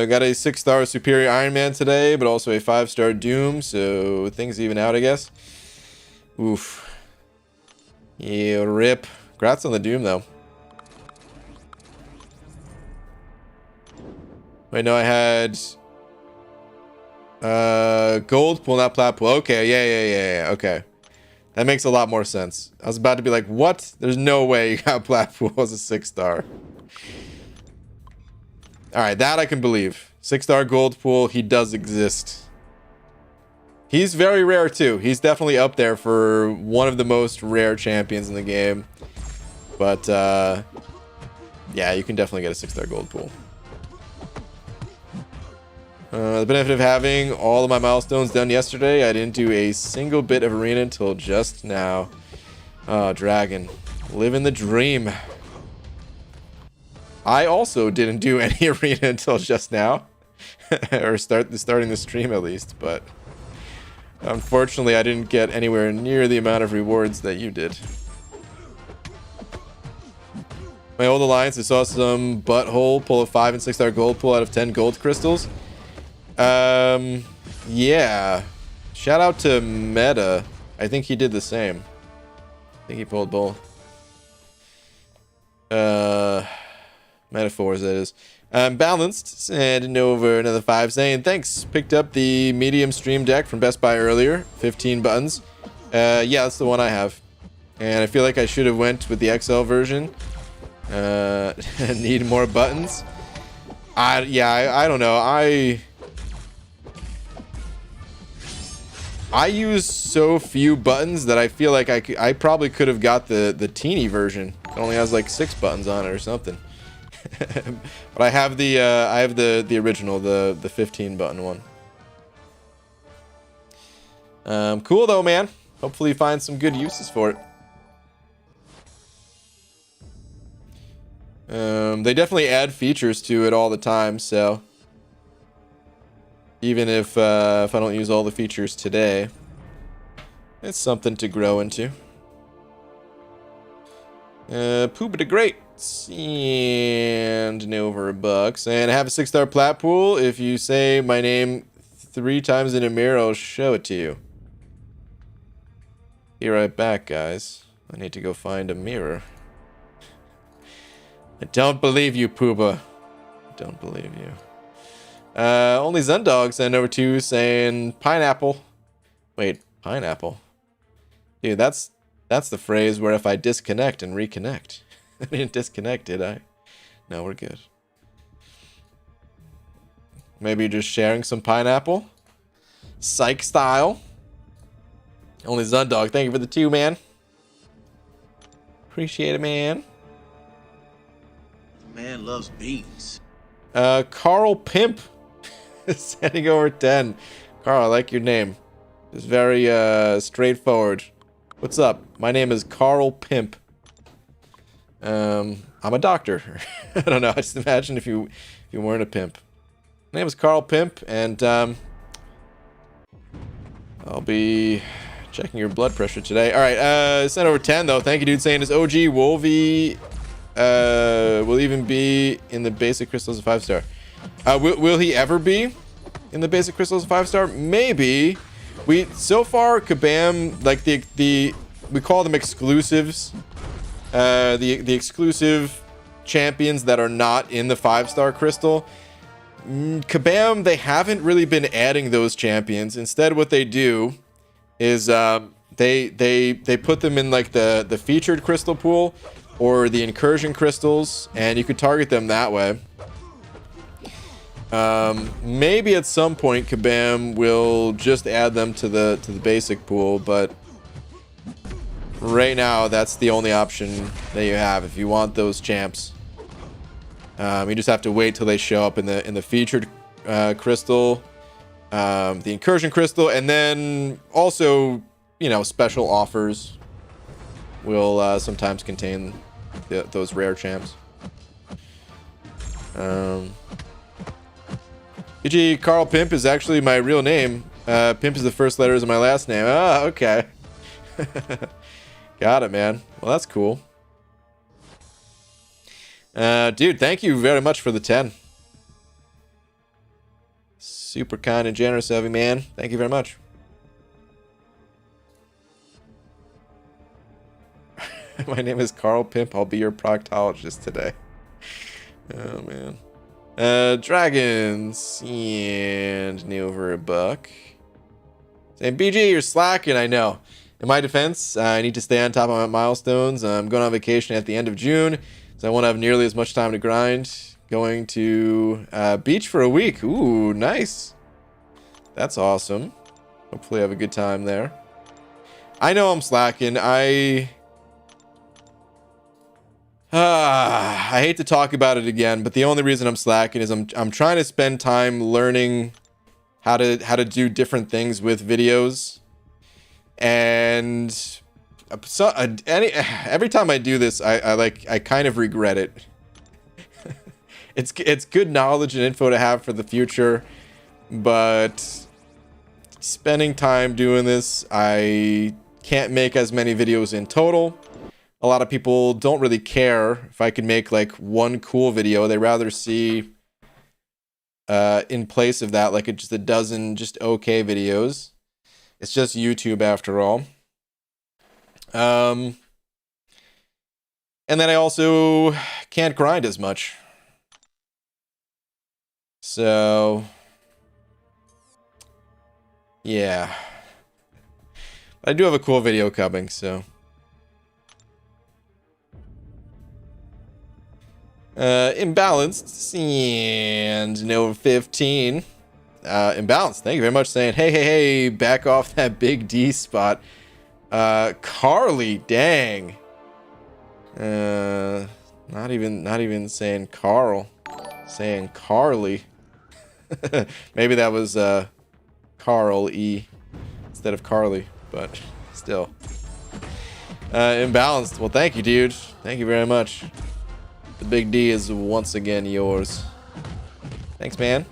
Got a 6-star Superior Iron Man today, but also a 5-star Doom, so things even out, I guess. Oof. Yeah, rip. Congrats on the Doom, though. Wait, no, I had... gold pool, not plat pool. Okay, yeah, okay. That makes a lot more sense. I was about to be like, what? There's no way you got plat pool as a 6-star. Alright, that I can believe. 6-star gold pool, he does exist. He's very rare too. He's definitely up there for one of the most rare champions in the game. But, yeah, you can definitely get a 6-star gold pool. The benefit of having all of my milestones done yesterday, I didn't do a single bit of arena until just now. Oh, Dragon. Living the dream. I also didn't do any arena until just now. Or starting the stream at least, but... unfortunately, I didn't get anywhere near the amount of rewards that you did. My old alliance, I saw some butthole pull a 5 and 6-star gold pull out of 10 gold crystals. Yeah. Shout out to Meta. I think he did the same. I think he pulled both. Metaphors, that is. Balanced, and over another 5 saying, thanks. Picked up the medium stream deck from Best Buy earlier. 15 buttons. Yeah, that's the one I have. And I feel like I should have went with the XL version. Need more buttons. I don't know. I use so few buttons that I feel like I probably could have got the teeny version. It only has like 6 buttons on it or something. But I have the original, the 15 button one. Cool though, man. Hopefully you find some good uses for it. They definitely add features to it all the time, so even if I don't use all the features today, it's something to grow into. Pooba the Great and over $1. And I have a 6-star plat pool. If you say my name 3 times in a mirror, I'll show it to you. Be right back, guys. I need to go find a mirror. I don't believe you, Pooba. I don't believe you. Only Zundog sent over 2 saying pineapple. Wait, pineapple? Dude, that's the phrase where if I disconnect and reconnect. I didn't disconnect, did I? No, we're good. Maybe just sharing some pineapple? Psych style. Only Zundog, thank you for the 2, man. Appreciate it, man. Man loves beans. Carl Pimp sending over 10. Carl, I like your name. It's very straightforward. What's up? My name is Carl Pimp. I'm a doctor. I don't know. I just imagine if you weren't a pimp. My name is Carl Pimp, and I'll be checking your blood pressure today. All right, sent over 10 though. Thank you, dude. Saying this OG Wolvie will even be in the basic crystals of 5-star. Will he ever be in the basic crystals of 5-star? Maybe. So far Kabam, like the we call them exclusives. The exclusive champions that are not in the 5-star crystal. Kabam, they haven't really been adding those champions. Instead, what they do is they put them in like the featured crystal pool or the incursion crystals, and you could target them that way. Maybe at some point Kabam will just add them to the basic pool, but right now that's the only option that you have if you want those champs. You just have to wait till they show up in the featured crystal, the incursion crystal, and then also, you know, special offers will sometimes contain those rare champs. GG, Carl Pimp is actually my real name. Pimp is the first letters of my last name. Ah, okay. Got it, man. Well, that's cool. Dude, thank you very much for the 10. Super kind and generous of you, man. Thank you very much. My name is Carl Pimp. I'll be your proctologist today. Oh, man. Dragons. And new over a buck. Saying, BG, you're slacking, I know. In my defense, I need to stay on top of my milestones. I'm going on vacation at the end of June, so I won't have nearly as much time to grind. Going to beach for a week. Ooh, nice. That's awesome. Hopefully I have a good time there. I know I'm slacking. I hate to talk about it again, but the only reason I'm slacking is I'm trying to spend time learning how to do different things with videos, and so every time I do this, I kind of regret it. It's good knowledge and info to have for the future, but spending time doing this, I can't make as many videos in total. A lot of people don't really care if I can make like one cool video. They rather see in place of that like just a dozen just okay videos. It's just YouTube after all. And then I also can't grind as much. So yeah. I do have a cool video coming, so imbalanced and no 15. Imbalanced, thank you very much, saying hey, back off that big D spot. Carly, dang. Not even saying Carl, saying Carly. Maybe that was Carl E instead of Carly, but still. Imbalanced, well, thank you, dude. Thank you very much. The big D is once again yours. Thanks, man.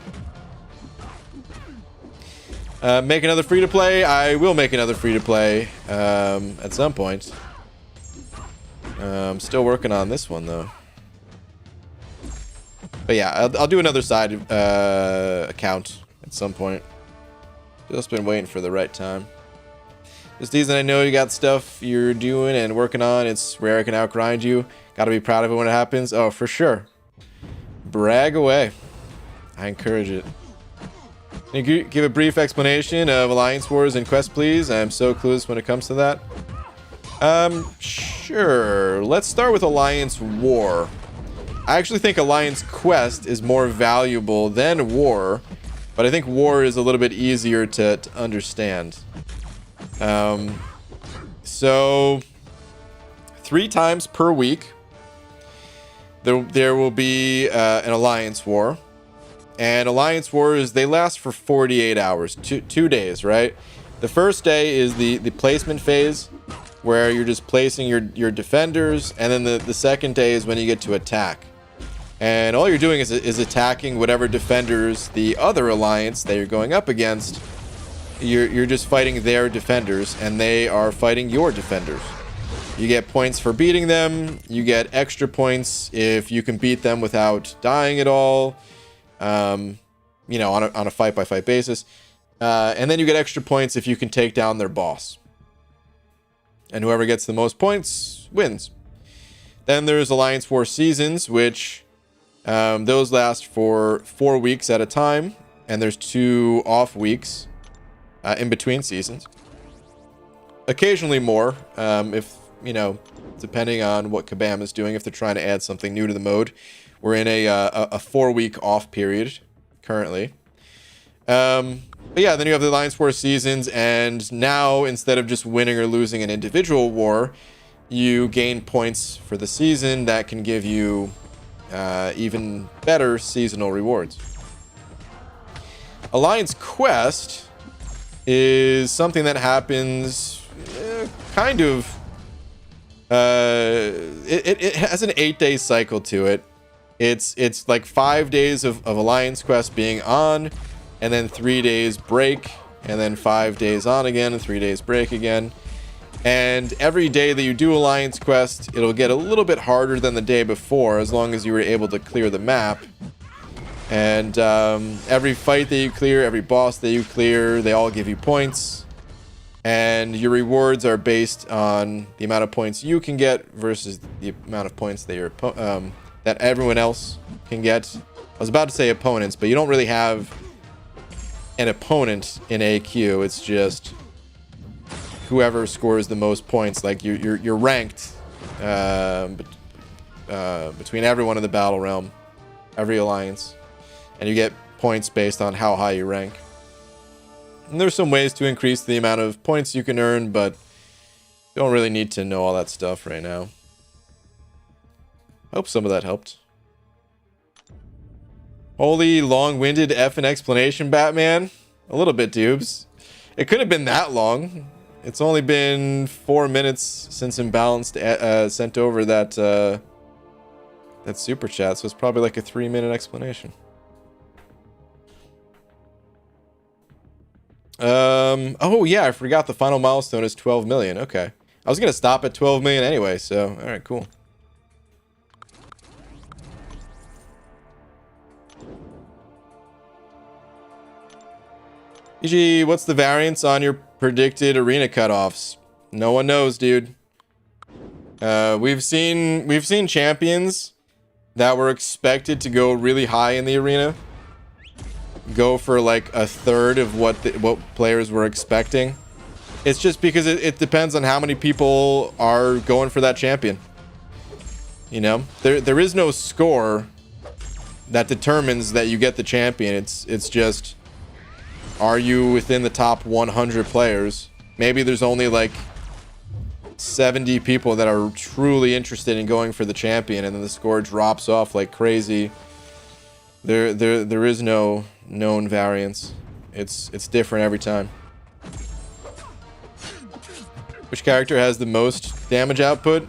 Make another free-to-play. I will make another free-to-play at some point. I'm still working on this one, though. But yeah, I'll do another side account at some point. Just been waiting for the right time. Just these, I know you got stuff you're doing and working on. It's rare I can outgrind you. Gotta be proud of it when it happens. Oh, for sure. Brag away. I encourage it. Can you give a brief explanation of Alliance Wars and Quest, please? I'm so clueless when it comes to that. Sure. Let's start with Alliance War. I actually think Alliance Quest is more valuable than War, but I think War is a little bit easier to understand. So 3 times per week, there will be an Alliance War. And Alliance Wars, they last for 48 hours, two days, right? The first day is the placement phase, where you're just placing your defenders, and then the second day is when you get to attack. And all you're doing is attacking whatever defenders the other alliance that you're going up against. You're just fighting their defenders, and they are fighting your defenders. You get points for beating them. You get extra points if you can beat them without dying at all. You know, on a fight-by-fight basis. And then you get extra points if you can take down their boss. And whoever gets the most points wins. Then there's Alliance War Seasons, which those last for 4 weeks at a time. And there's 2 off weeks in between seasons. Occasionally more, if, you know, depending on what Kabam is doing, if they're trying to add something new to the mode. We're in a 4-week off period currently. But yeah, then you have the Alliance War Seasons, and now instead of just winning or losing an individual war, you gain points for the season that can give you even better seasonal rewards. Alliance Quest is something that happens kind of... it has an 8-day cycle to it. It's like 5 days of Alliance Quest being on, and then 3 days break, and then 5 days on again, and 3 days break again. And every day that you do Alliance Quest, it'll get a little bit harder than the day before, as long as you were able to clear the map. And every fight that you clear, every boss that you clear, they all give you points. And your rewards are based on the amount of points you can get versus the amount of points that that everyone else can get. I was about to say opponents, but you don't really have an opponent in AQ. It's just whoever scores the most points. Like you're ranked between everyone in the battle realm, every alliance. And you get points based on how high you rank. And there's some ways to increase the amount of points you can earn, but you don't really need to know all that stuff right now. I hope some of that helped. Holy long-winded effing explanation, Batman. A little bit, dubes. It couldn't have been that long. It's only been 4 minutes since Imbalanced sent over that super chat, so it's probably like a 3-minute explanation. Oh yeah, I forgot the final milestone is 12 million. Okay. I was gonna stop at 12 million anyway, so alright, cool. EG, what's the variance on your predicted arena cutoffs? No one knows, dude. We've seen champions that were expected to go really high in the arena go for like a third of what players were expecting. It's just because it depends on how many people are going for that champion. You know, there is no score that determines that you get the champion. It's just, are you within the top 100 players? Maybe there's only like 70 people that are truly interested in going for the champion, and then the score drops off like crazy. There is no known variance. It's different every time. Which character has the most damage output?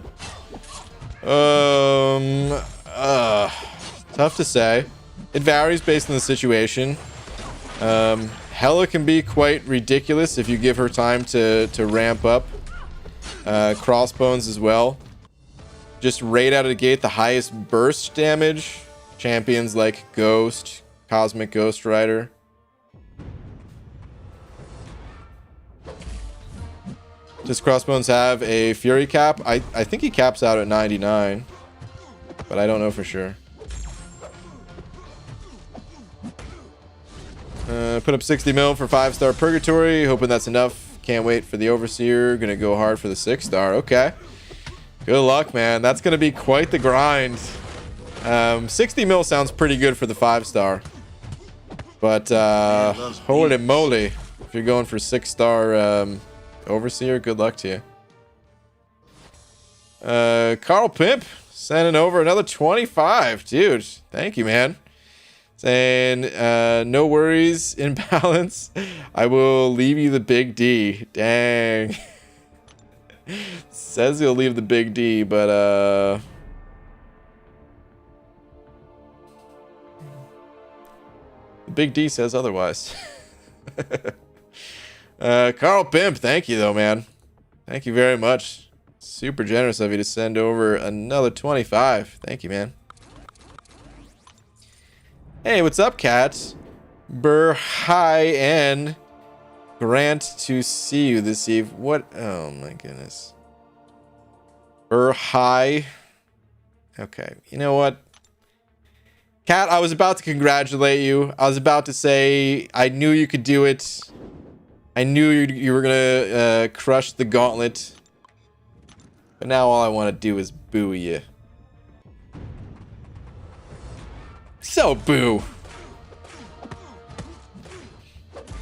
Tough to say. It varies based on the situation. Hela can be quite ridiculous if you give her time to ramp up. Crossbones as well. Just right out of the gate, the highest burst damage. Champions like Ghost, Cosmic Ghost Rider. Does Crossbones have a Fury cap? I think he caps out at 99, but I don't know for sure. Put up 60 mil for 5-star Purgatory. Hoping that's enough. Can't wait for the Overseer. Gonna go hard for the 6-star. Okay. Good luck, man. That's gonna be quite the grind. 60 mil sounds pretty good for the 5-star. But holy moly. If you're going for 6-star Overseer, good luck to you. Carl Pimp sending over another 25. Dude, thank you, man. Saying, no worries, Imbalance. I will leave you the big D. Dang. Says he'll leave the big D, but the big D says otherwise. Carl Pimp, thank you though, man. Thank you very much. Super generous of you to send over another 25. Thank you, man. Hey, what's up, cats? Hi, and Grant to see you this eve. What? Oh my goodness. Hi. Okay, you know what? Cat, I was about to congratulate you. I was about to say I knew you could do it. I knew you were gonna crush the gauntlet. But now all I want to do is boo you. So boo.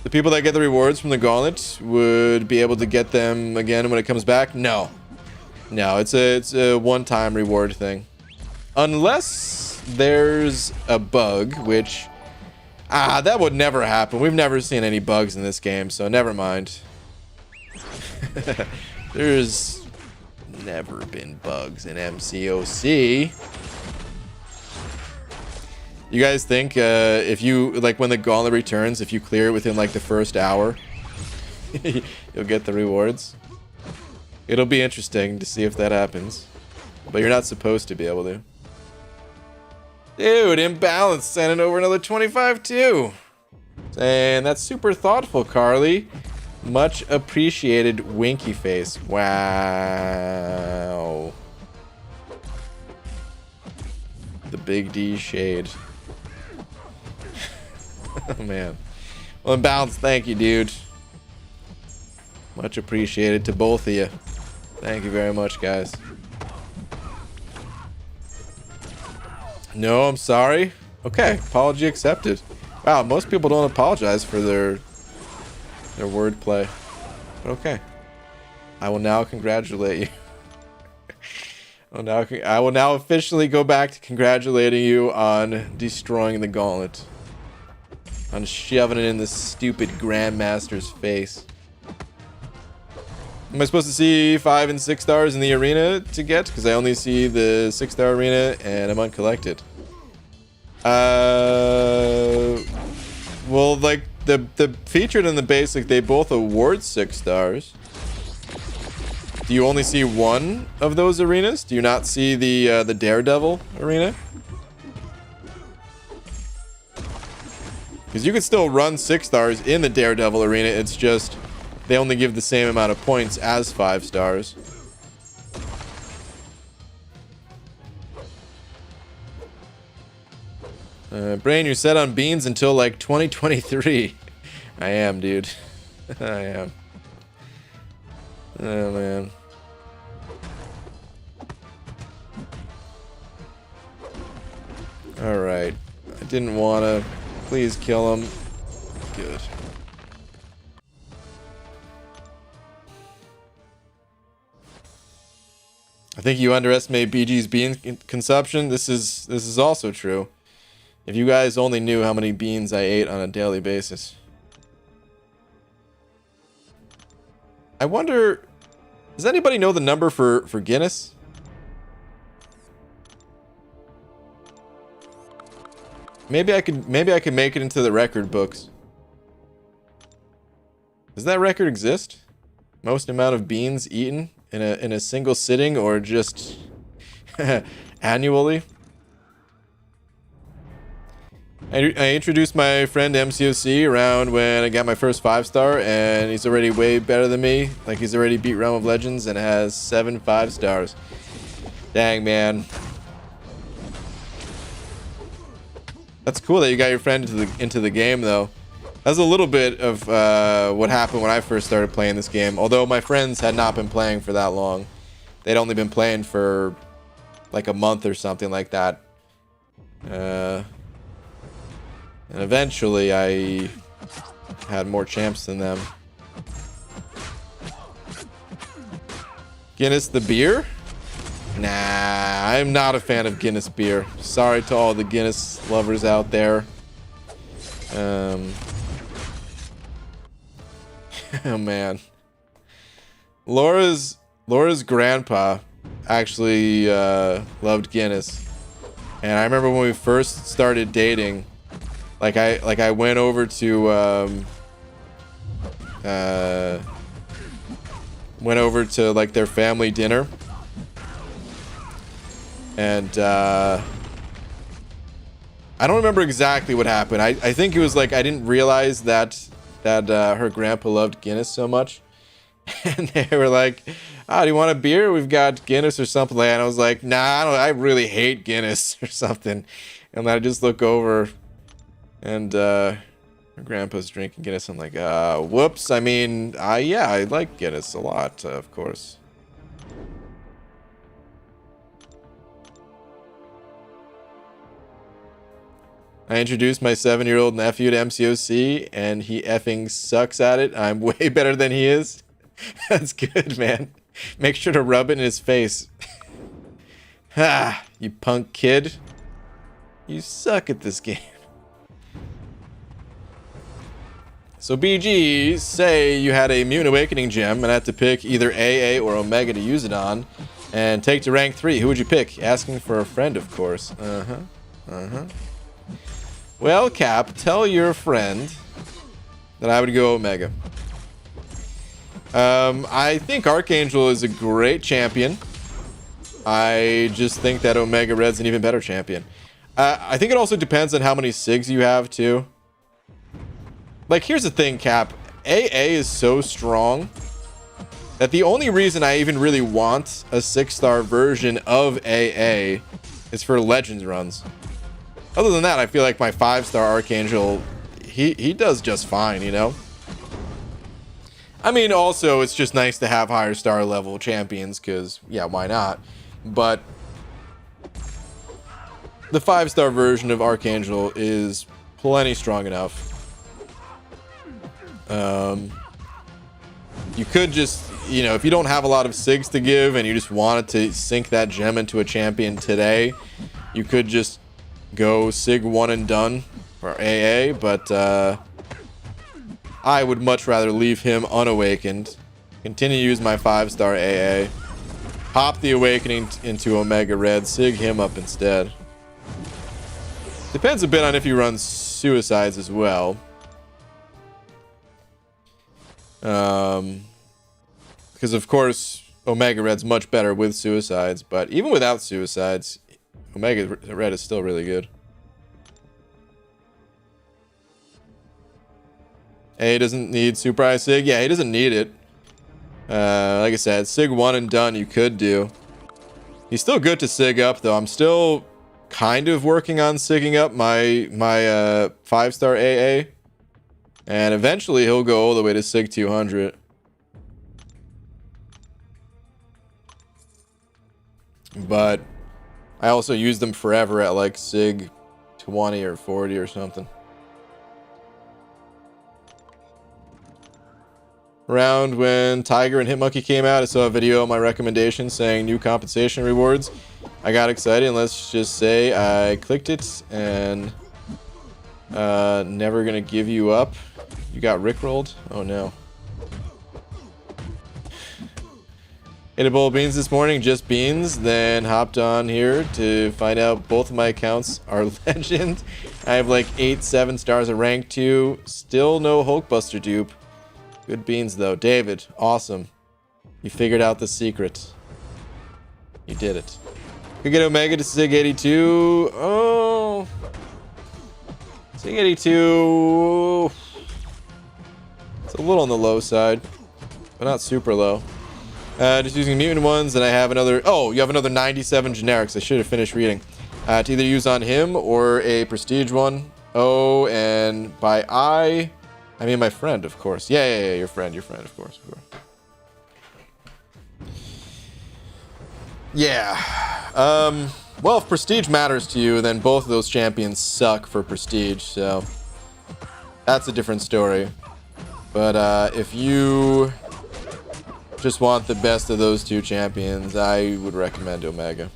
The people that get the rewards from the gauntlet would be able to get them again when it comes back? No. No, it's a one-time reward thing. Unless there's a bug, which that would never happen. We've never seen any bugs in this game, so never mind. There's never been bugs in MCOC. You guys think if you, like, when the gauntlet returns, if you clear it within like the first hour, you'll get the rewards? It'll be interesting to see if that happens, but you're not supposed to be able to. Dude, Imbalance sending over another 25 too. And that's super thoughtful, Carly. Much appreciated, winky face. Wow. The big D shade. Oh, man. Well, Imbalance, thank you, dude. Much appreciated to both of you. Thank you very much, guys. No, I'm sorry. Okay, apology accepted. Wow, most people don't apologize for their wordplay. But okay. I will now congratulate you. I will now officially go back to congratulating you on destroying the gauntlet. On shoving it in this stupid Grandmaster's face. Am I supposed to see 5 and 6 stars in the arena to get? Because I only see the 6-star arena and I'm uncollected. Well, like the featured and the basic, they both award 6 stars. Do you only see one of those arenas? Do you not see the Daredevil arena? Because you could still run 6 stars in the Daredevil arena. It's just they only give the same amount of points as 5 stars. Brain, you're set on beans until like 2023. I am, dude. I am. Oh, man. Alright. I didn't want to. Please kill him. Good. I think you underestimate BG's bean consumption. This is also true. If you guys only knew how many beans I ate on a daily basis. I wonder, does anybody know the number for Guinness? Maybe I could make it into the record books. Does that record exist? Most amount of beans eaten in a single sitting, or just annually? I introduced my friend MCOC around when I got my first 5-star, and he's already way better than me. Like, he's already beat Realm of Legends and has 7 5-stars. Dang, man. That's cool that you got your friend into the game, though. That's a little bit of what happened when I first started playing this game. Although my friends had not been playing for that long. They'd only been playing for like a month or something like that. And eventually I had more champs than them. Guinness the beer? Nah, I'm not a fan of Guinness beer. Sorry to all the Guinness lovers out there. Oh man. Laura's grandpa actually loved Guinness. And I remember when we first started dating, I went over to like their family dinner. And I don't remember exactly what happened. I think it was like I didn't realize that her grandpa loved Guinness so much. And they were like, "Oh, do you want a beer? We've got Guinness or something like that." And I was like, "Nah, I really hate Guinness or something." And then I just look over and her grandpa's drinking Guinness. I'm like, whoops. I mean, yeah, I like Guinness a lot, of course. I introduced my 7-year-old nephew to MCOC, and he effing sucks at it. I'm way better than he is. That's good, man. Make sure to rub it in his face. Ha! You punk kid. You suck at this game. So BG, say you had a Mutant Awakening gem and had to pick either AA or Omega to use it on, and take to rank 3. Who would you pick? Asking for a friend, of course. Well, Cap, tell your friend that I would go Omega. I think Archangel is a great champion. I just think that Omega Red's an even better champion. I think it also depends on how many SIGs you have too. Like, here's the thing, Cap. AA is so strong that the only reason I even really want a 6-star version of AA is for Legends runs. Other than that, I feel like my 5-star Archangel, he does just fine, you know? I mean, also, it's just nice to have higher star level champions, because, yeah, why not? But the 5-star version of Archangel is plenty strong enough. You could just, you know, if you don't have a lot of SIGs to give and you just wanted to sink that gem into a champion today, you could just go SIG 1 and done for AA, but I would much rather leave him unawakened, continue to use my 5-star AA, pop the awakening into Omega Red, SIG him up instead. Depends a bit on if you run suicides as well. Because of course Omega Red's much better with suicides, but even without suicides, Omega Red is still really good. A doesn't need Super High SIG. Yeah, he doesn't need it. Like I said, SIG 1 and done you could do. He's still good to SIG up though. I'm still kind of working on SIGing up my 5-star AA. And eventually he'll go all the way to SIG 200. But I also use them forever at like SIG 20 or 40 or something. Around when Tiger and Hitmonkey came out, I saw a video on my recommendation saying new compensation rewards. I got excited, and let's just say I clicked it and never gonna give you up. You got rickrolled? Oh no. Ate a bowl of beans this morning, just beans, then hopped on here to find out both of my accounts are legend. I have like 8 7-stars of rank 2. Still no Hulkbuster dupe. Good beans though. David, awesome. You figured out the secret. You did it. Could get Omega to SIG 82. Oh. SIG 82. It's a little on the low side, but not super low. Just using mutant ones, and I have another. Oh, you have another 97 generics. I should have finished reading. To either use on him or a prestige one. Oh, and by I mean my friend, of course. Yeah, your friend, of course. Yeah. Well, if prestige matters to you, then both of those champions suck for prestige, so that's a different story. But if you just want the best of those two champions, I would recommend Omega.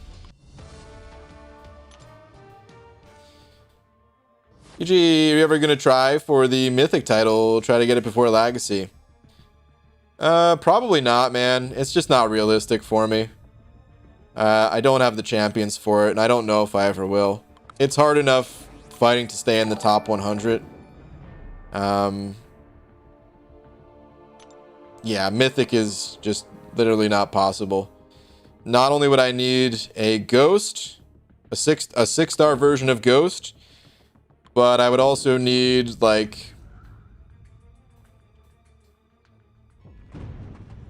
EG, are you ever going to try for the Mythic title? Try to get it before Legacy? Probably not, man. It's just not realistic for me. I don't have the champions for it, and I don't know if I ever will. It's hard enough fighting to stay in the top 100. Yeah, Mythic is just literally not possible. Not only would I need a Ghost, a 6-star version of Ghost, but I would also need like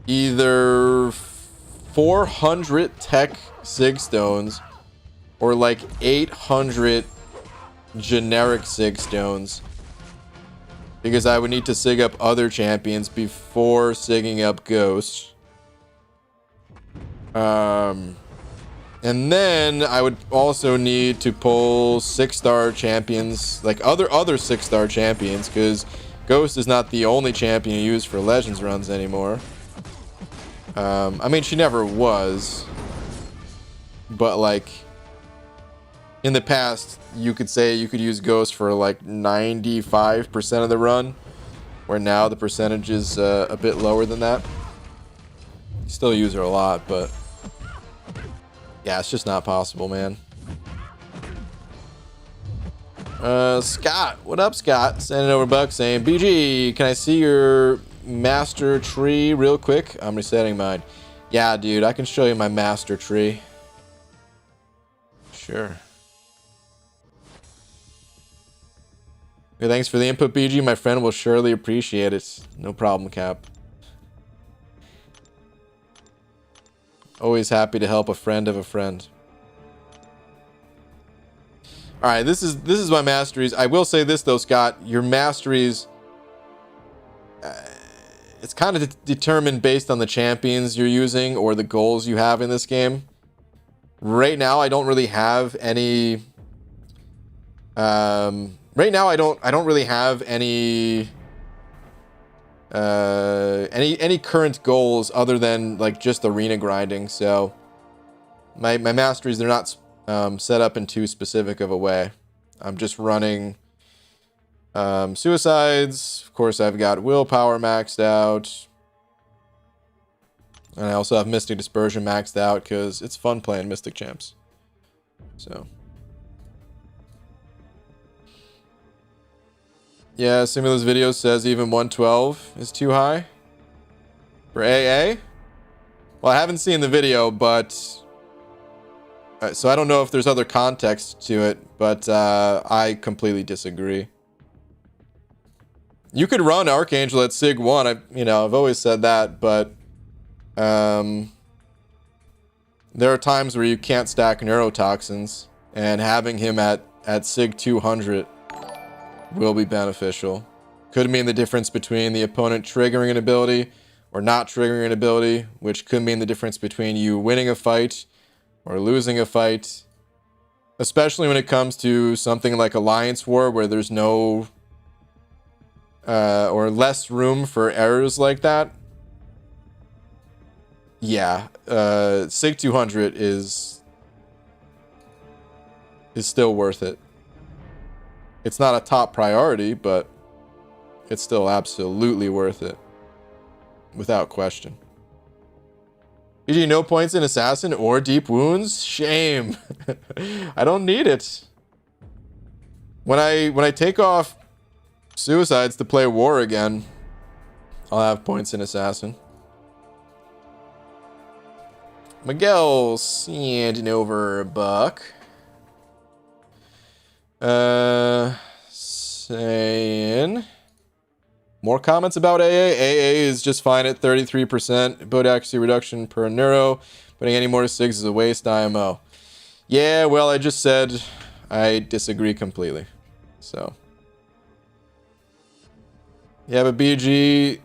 either 400 tech SIG stones or like 800 generic SIG stones, because I would need to SIG up other champions before SIGing up Ghost. And then I would also need to pull 6-star champions, like other 6-star champions, because Ghost is not the only champion you use for Legends runs anymore. I mean, she never was, but like in the past, you could say you could use Ghost for like 95% of the run, where now the percentage is a bit lower than that. You still use her a lot, but yeah, it's just not possible, man. Scott, what up, Scott? Sending over buck saying, BG, can I see your master tree real quick? I'm resetting mine. Yeah, dude, I can show you my master tree. Sure. Hey, thanks for the input, BG. My friend will surely appreciate it. No problem, Cap. Always happy to help a friend of a friend. All right, this is my masteries. I will say this though, Scott. Your masteries, it's kind of determined based on the champions you're using or the goals you have in this game. Right now, I don't really have any. Right now, I don't really have any current goals other than like just arena grinding. So my masteries, they're not set up in too specific of a way. I'm just running suicides. Of course, I've got willpower maxed out, and I also have Mystic Dispersion maxed out because it's fun playing Mystic Champs. So yeah, Simula's video says even 112 is too high for AA. Well, I haven't seen the video, but so I don't know if there's other context to it, but I completely disagree. You could run Archangel at Sig 1. I've always said that, but there are times where you can't stack neurotoxins, and having him at Sig 200 will be beneficial. Could mean the difference between the opponent triggering an ability or not triggering an ability, which could mean the difference between you winning a fight or losing a fight, especially when it comes to something like Alliance War, where there's no or less room for errors like that. Yeah, Sig 200 is still worth it. It's not a top priority, but it's still absolutely worth it, without question. BG, no points in Assassin or Deep Wounds? Shame. I don't need it. When I take off Suicides to play War again, I'll have points in Assassin. Miguel sending over a buck. Saying more comments about AA. AA is just fine at 33%. Ability accuracy reduction per neuro. Putting any more SIGs is a waste. IMO. Yeah, well, I just said I disagree completely. So yeah, but BG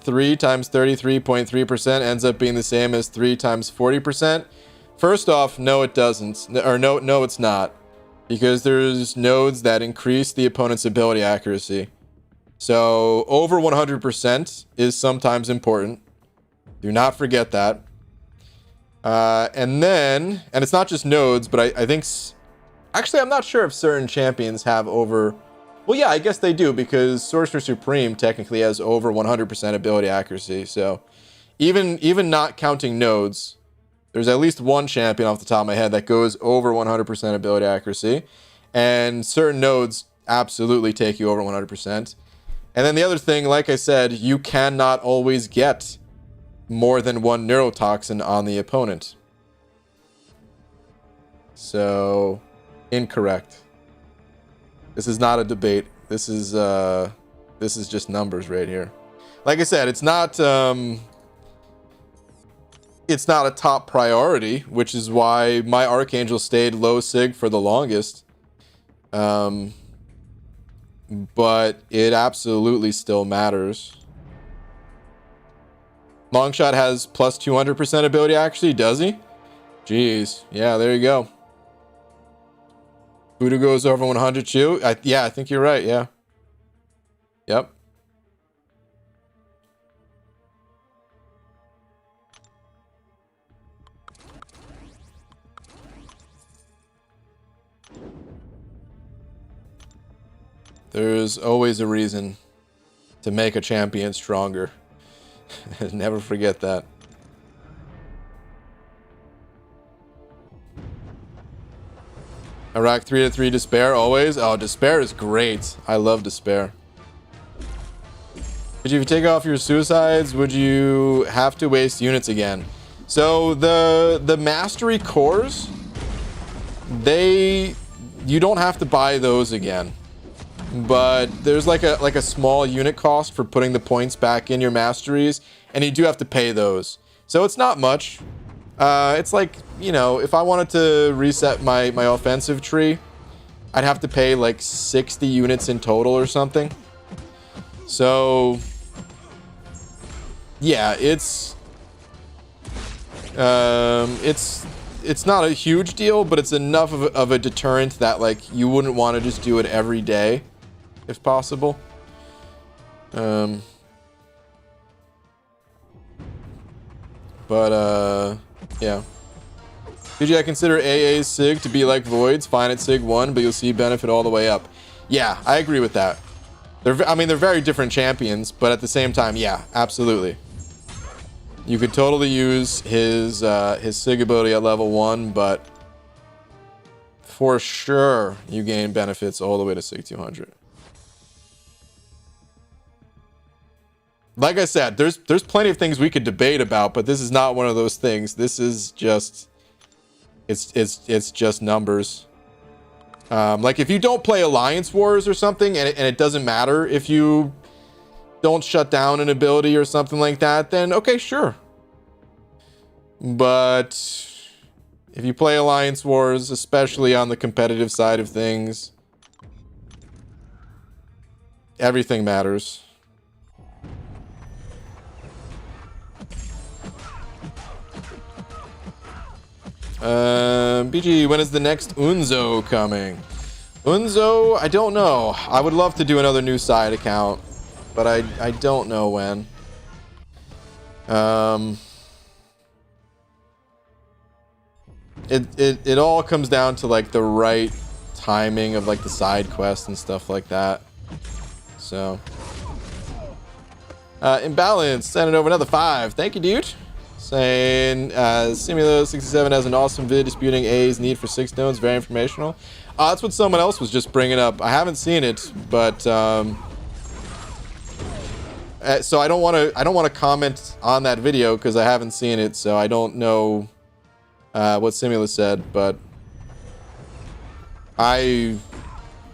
3 times 33.3% ends up being the same as 3 times 40%. First off, no, it doesn't. Or no, it's not. Because there's nodes that increase the opponent's ability accuracy. So over 100% is sometimes important. Do not forget that. And it's not just nodes, but I think... Actually, I'm not sure if certain champions have over... Well, yeah, I guess they do, because Sorcerer Supreme technically has over 100% ability accuracy. So even not counting nodes, there's at least one champion off the top of my head that goes over 100% ability accuracy. And certain nodes absolutely take you over 100%. And then the other thing, like I said, you cannot always get more than one neurotoxin on the opponent. So, incorrect. This is not a debate. This is just numbers right here. Like I said, it's not a top priority, which is why my Archangel stayed low Sig for the longest. But it absolutely still matters. Longshot has plus 200% ability accuracy, does he? Jeez. Yeah, there you go. Voodoo goes over 100 too. Yeah, I think you're right. Yeah. Yep. There's always a reason to make a champion stronger. Never forget that. Iraq 3-3 Despair always. Oh, Despair is great. I love Despair. If you take off your suicides, would you have to waste units again? So the mastery cores, you don't have to buy those again. but there's like a small unit cost for putting the points back in your masteries, and you do have to pay those. So it's not much. It's like, you know, if I wanted to reset my offensive tree, I'd have to pay like 60 units in total or something. So yeah, it's not a huge deal, but it's enough of a deterrent that like you wouldn't want to just do it every day if possible. Yeah. I consider AA Sig to be like Voids, fine at Sig 1, but you'll see benefit all the way up. Yeah, I agree with that. They're very different champions, but at the same time, yeah, absolutely. You could totally use his Sig ability at level 1, but for sure you gain benefits all the way to Sig 200. Like I said, there's plenty of things we could debate about, but this is not one of those things. This is just it's just numbers. Like if you don't play Alliance Wars or something, and it doesn't matter if you don't shut down an ability or something like that, then okay, sure. But if you play Alliance Wars, especially on the competitive side of things, everything matters. BG, when is the next Unzo coming? Unzo, I don't know. I would love to do another new side account, but I don't know when. It all comes down to like the right timing of like the side quests and stuff like that. So Imbalance sending over another 5. Thank you, dude. Saying Simulo67 has an awesome vid disputing A's need for 6 nodes. Very informational. That's what someone else was just bringing up. I haven't seen it, but so I don't want to comment on that video because I haven't seen it, so I don't know what Simula said, but I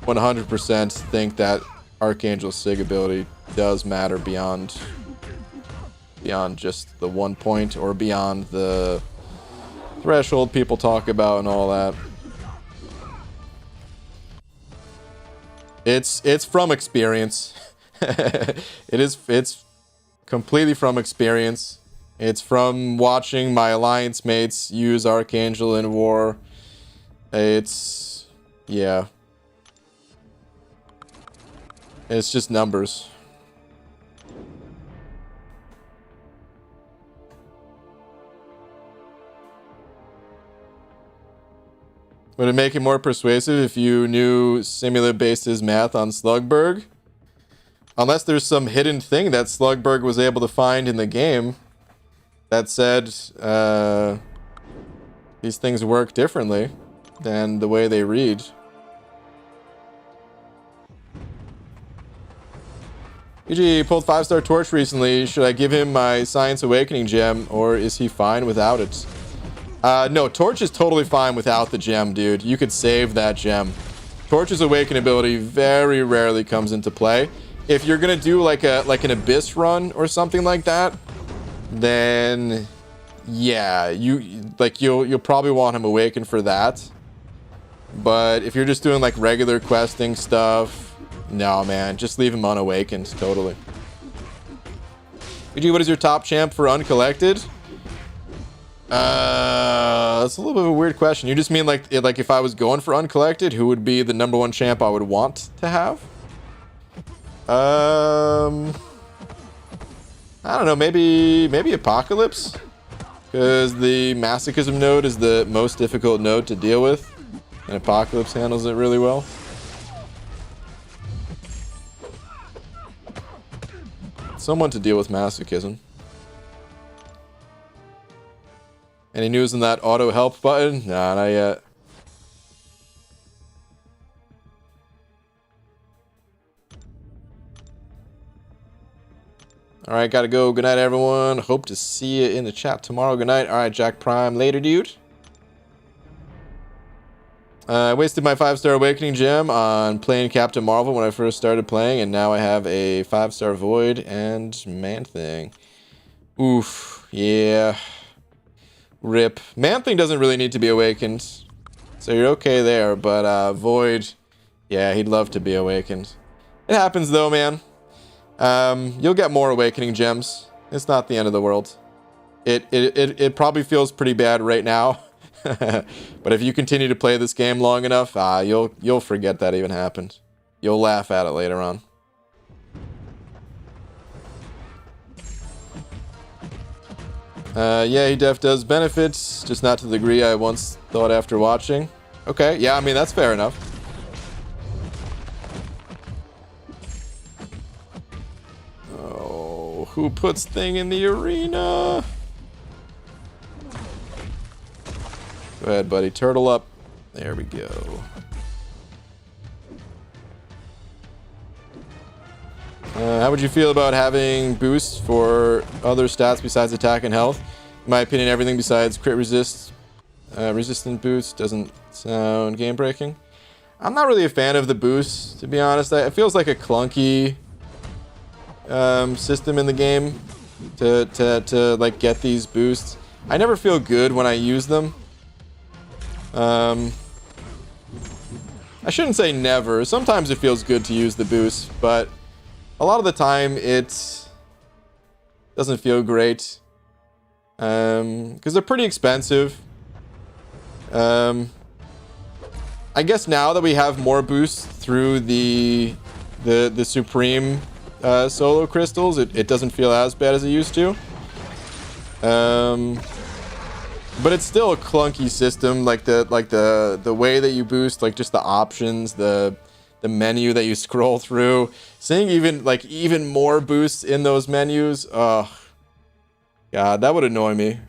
100% think that Archangel's Sig ability does matter beyond just the 1 point, or beyond the threshold people talk about and all that. It's from experience. It's completely from experience. It's from watching my alliance mates use Archangel in war. It's, yeah. It's just numbers. Would it make it more persuasive if you knew Simula based his math on Slugberg? Unless there's some hidden thing that Slugberg was able to find in the game that said these things work differently than the way they read. EG pulled 5-star Torch recently. Should I give him my Science Awakening gem, or is he fine without it? No, Torch is totally fine without the gem, dude. You could save that gem. Torch's Awaken ability very rarely comes into play. If you're gonna do like an Abyss run or something like that, then yeah, you'll probably want him Awakened for that. But if you're just doing like regular questing stuff, no man, just leave him unawakened totally. EG, what is your top champ for uncollected? That's a little bit of a weird question. You just mean like if I was going for uncollected, who would be the #1 champ I would want to have? I don't know, maybe Apocalypse, because the Masochism node is the most difficult node to deal with, and Apocalypse handles it really well. Someone to deal with Masochism. Any news on that auto help button? Nah, not yet. All right, gotta go. Good night, everyone. Hope to see you in the chat tomorrow. Good night. All right, Jack Prime. Later, dude. I wasted my 5-star Awakening gem on playing Captain Marvel when I first started playing, and now I have a 5-star Void and Man-Thing. Oof, yeah. Rip. Man-Thing doesn't really need to be awakened, so you're okay there, but Void, yeah, he'd love to be awakened. It happens though, man. You'll get more Awakening gems. It's not the end of the world. It probably feels pretty bad right now. But if you continue to play this game long enough, you'll forget that even happened. You'll laugh at it later on. Yeah, he def does benefits, just not to the degree I once thought after watching. Okay, yeah, I mean, that's fair enough. Oh, who puts thing in the arena? Go ahead, buddy. Turtle up. There we go. How would you feel about having boosts for other stats besides attack and health? In my opinion, everything besides crit resistant boost doesn't sound game breaking. I'm not really a fan of the boosts, to be honest. It feels like a clunky system in the game to like get these boosts. I never feel good when I use them. I shouldn't say never. Sometimes it feels good to use the boost, but a lot of the time it doesn't feel great. Because they're pretty expensive. I guess now that we have more boosts through the Supreme solo crystals, it doesn't feel as bad as it used to. But it's still a clunky system, like the way that you boost, like just the options, the menu that you scroll through. Seeing even more boosts in those menus, oh god, that would annoy me.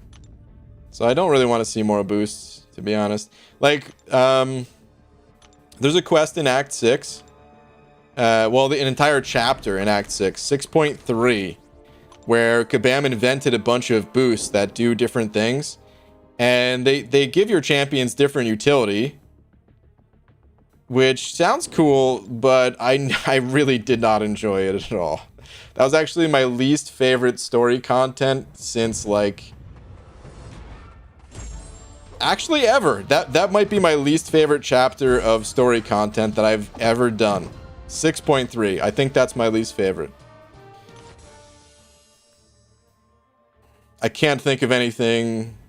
So I don't really want to see more boosts, to be honest. Like, there's a quest in Act 6. Well, an entire chapter in Act 6, 6.3, where Kabam invented a bunch of boosts that do different things. And they give your champions different utility, which sounds cool, but I really did not enjoy it at all. That was actually my least favorite story content since, like, actually ever. That might be my least favorite chapter of story content that I've ever done. 6.3. I think that's my least favorite. I can't think of anything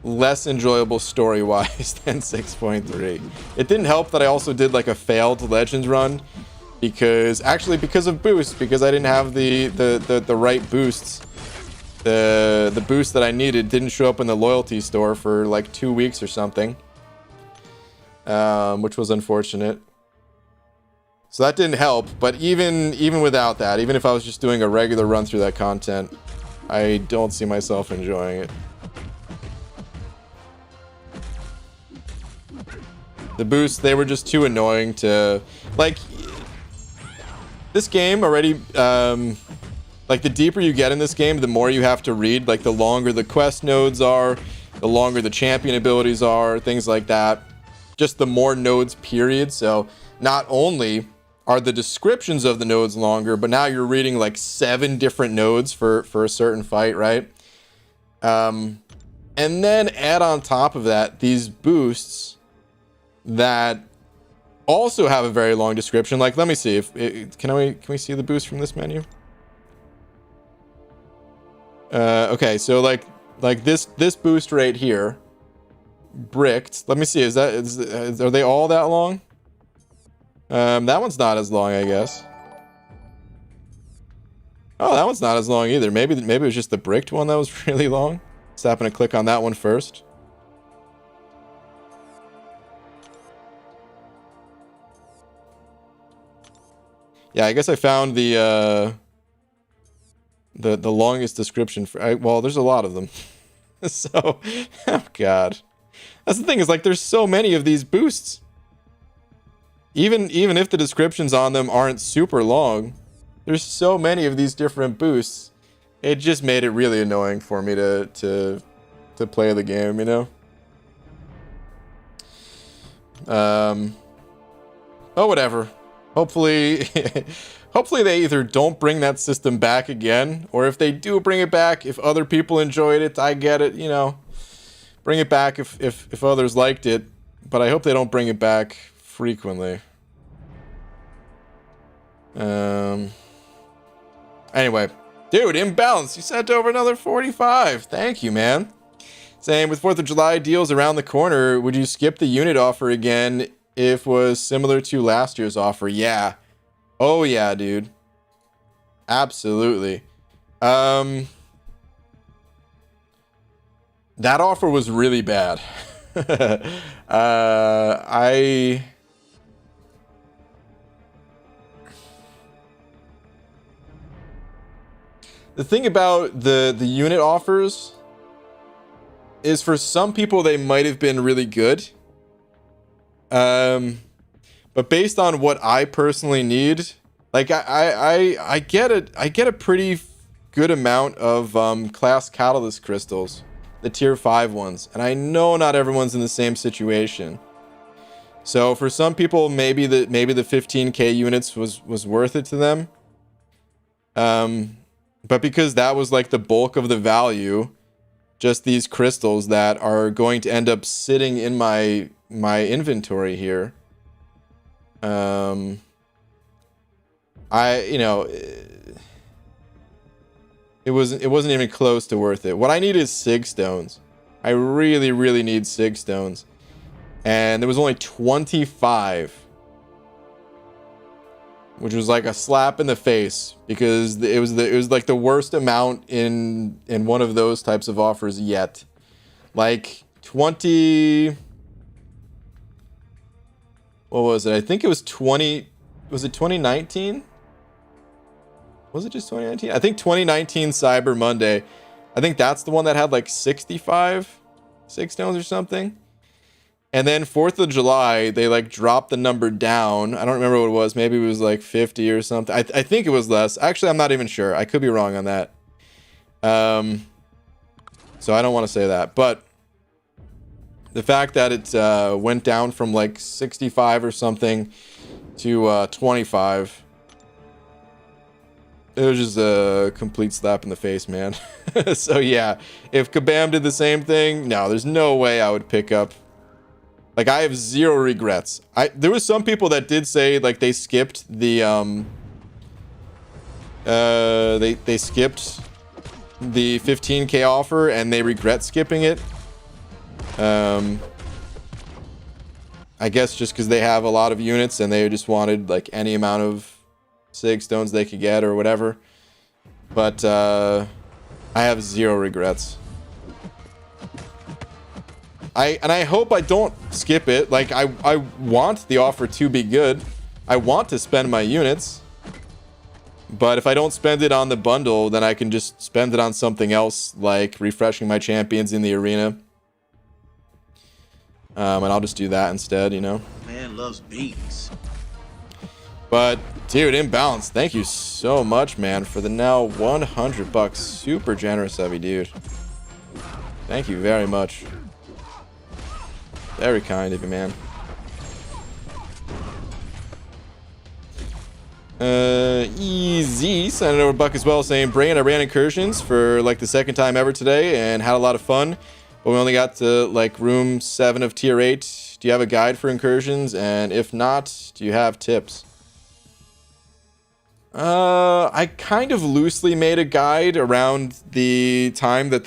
less enjoyable story-wise than 6.3. It didn't help that I also did like a failed Legends run because of boosts, because I didn't have the right boosts. The boost that I needed didn't show up in the loyalty store for like 2 weeks or something, which was unfortunate. So that didn't help. But even without that, even if I was just doing a regular run through that content, I don't see myself enjoying it. The boosts, they were just too annoying to, like, this game already, like, the deeper you get in this game, the more you have to read. Like, the longer the quest nodes are, the longer the champion abilities are, things like that. Just the more nodes, period. So not only are the descriptions of the nodes longer, but now you're reading like 7 different nodes for a certain fight, right? And then add on top of that these boosts that also have a very long description. Like, let me see if can we see the boost from this menu? Okay, so like this boost right here, bricked. Let me see. Are they all that long? That one's not as long, I guess. Oh, that one's not as long either. Maybe it was just the bricked one that was really long. Just happen to click on that one first. Yeah, I guess I found the longest description for. Well, there's a lot of them. So, oh god, that's the thing, is like there's so many of these boosts. Even if the descriptions on them aren't super long, there's so many of these different boosts. It just made it really annoying for me to play the game, you know. Oh, whatever. Hopefully, hopefully they either don't bring that system back again, or if they do bring it back, if other people enjoyed it, I get it, you know. Bring it back if others liked it, but I hope they don't bring it back frequently. Anyway, dude, Imbalance, you sent over another 45. Thank you, man. Saying, with 4th of July deals around the corner, would you skip the unit offer again if was similar to last year's offer? Yeah. Oh, yeah, dude. Absolutely. That offer was really bad. The thing about the unit offers is, for some people they might have been really good, but based on what I personally need, like I get a pretty good amount of class catalyst crystals, the tier 5 ones, and I know not everyone's in the same situation. So for some people, maybe the 15k units was worth it to them, but because that was like the bulk of the value, just these crystals that are going to end up sitting in my inventory here. It wasn't even close to worth it. What I need is Sig Stones. I really, really need Sig Stones. And there was only 25. Which was like a slap in the face, because it was like the worst amount in one of those types of offers yet. Like 20, what was it? I think it was 20. Was it 2019? Was it just 2019? I think 2019 Cyber Monday. I think that's the one that had like 65 Sig Stones or something. And then 4th of July, they like dropped the number down. I don't remember what it was. Maybe it was like 50 or something. I think it was less. Actually, I'm not even sure. I could be wrong on that. So I don't want to say that. But the fact that it went down from like 65 or something to 25, it was just a complete slap in the face, man. So yeah, if Kabam did the same thing, no, there's no way I would pick up. Like, I have zero regrets. There was some people that did say like they skipped the they skipped the 15k offer and they regret skipping it. I guess just because they have a lot of units and they just wanted like any amount of Sig Stones they could get or whatever. But I have zero regrets. I hope I don't skip it. Like, I want the offer to be good. I want to spend my units. But if I don't spend it on the bundle, then I can just spend it on something else, like refreshing my champions in the arena. And I'll just do that instead, you know? Man loves beats. But, dude, Imbalance, thank you so much, man, for the now $100. Super generous of you, dude. Thank you very much. Very kind of you, man. Easy sending over a buck as well, saying, Brain, I ran incursions for like the second time ever today and had a lot of fun, but we only got to like room 7 of tier 8. Do you have a guide for incursions? And if not, do you have tips? I kind of loosely made a guide around the time that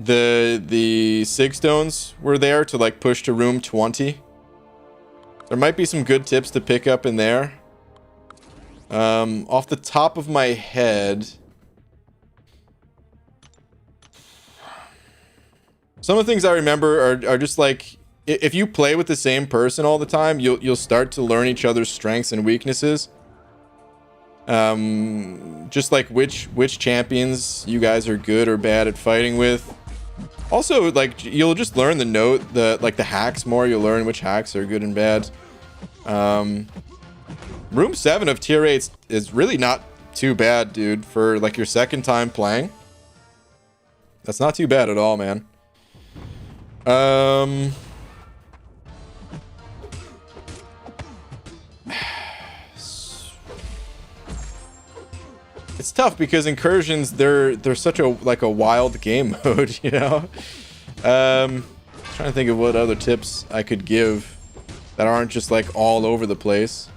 the Sig Stones were there to like push to room 20. There might be some good tips to pick up in there. Off the top of my head, some of the things I remember are just like, if you play with the same person all the time, you'll start to learn each other's strengths and weaknesses. Just like which champions you guys are good or bad at fighting with. Also, like, you'll just learn the hacks more. You'll learn which hacks are good and bad. Room 7 of tier 8 is really not too bad, dude, for like your second time playing. That's not too bad at all, man. It's tough because incursions, they're such a wild game mode, you know. Trying to think of what other tips I could give that aren't just like all over the place.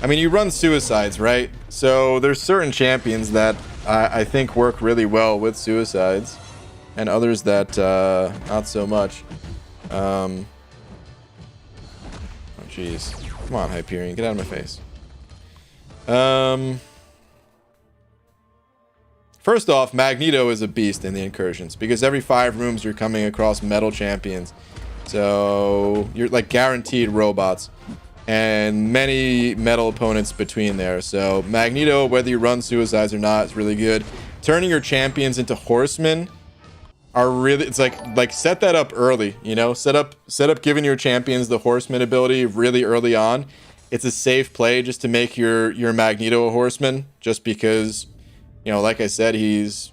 I mean, you run suicides, right? So there's certain champions that I think work really well with suicides, and others that not so much. Oh jeez. Come on, Hyperion, get out of my face. First off, Magneto is a beast in the incursions because every 5 rooms you're coming across metal champions. So you're like guaranteed robots and many metal opponents between there. So Magneto, whether you run suicides or not, is really good. Turning your champions into horsemen are really, it's like set that up early, you know, set up giving your champions the horseman ability really early on. It's a safe play just to make your Magneto a horseman, just because, you know, like I said, he's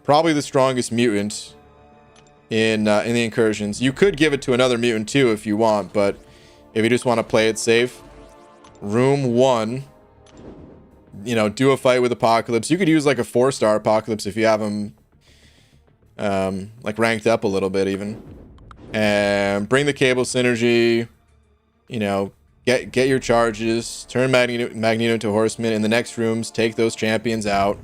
probably the strongest mutant in the incursions. You could give it to another mutant too if you want, but if you just want to play it safe, room 1, you know, do a fight with Apocalypse. You could use like a 4-star Apocalypse if you have him like ranked up a little bit even, and bring the cable synergy, you know, get your charges, turn Magneto into Horseman. In the next rooms, take those champions out.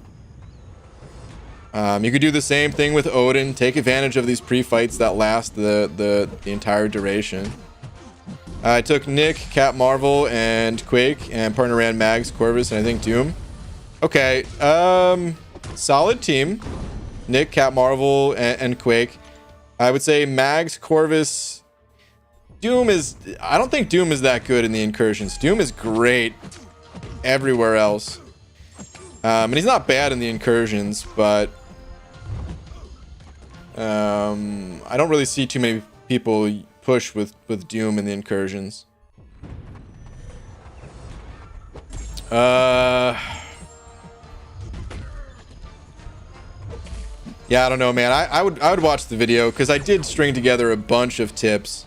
You could do the same thing with Odin. Take advantage of these pre-fights that last the entire duration. I took Nick, Cap Marvel, and Quake, and partner ran Mags, Corvus, and I think Doom. Okay, solid team. Nick, Cap Marvel, and Quake. I would say Mags, Corvus. Doom is... I don't think Doom is that good in the incursions. Doom is great everywhere else. And he's not bad in the incursions, but... I don't really see too many people push with Doom in the incursions. Yeah, I don't know, man. I would watch the video because I did string together a bunch of tips.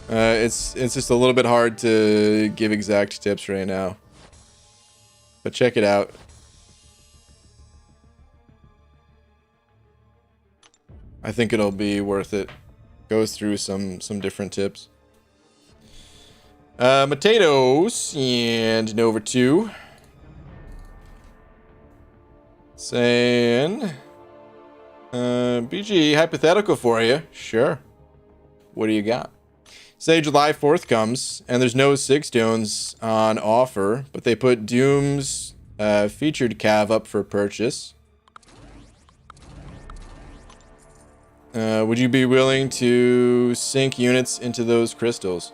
It's just a little bit hard to give exact tips right now, but check it out. I think it'll be worth it. Goes through some different tips. Potatoes and Nova 2 saying BG, hypothetical for you. Sure. What do you got? Say July 4th comes and there's no 6 stones on offer, but they put Doom's featured cav up for purchase. Would you be willing to sink units into those crystals?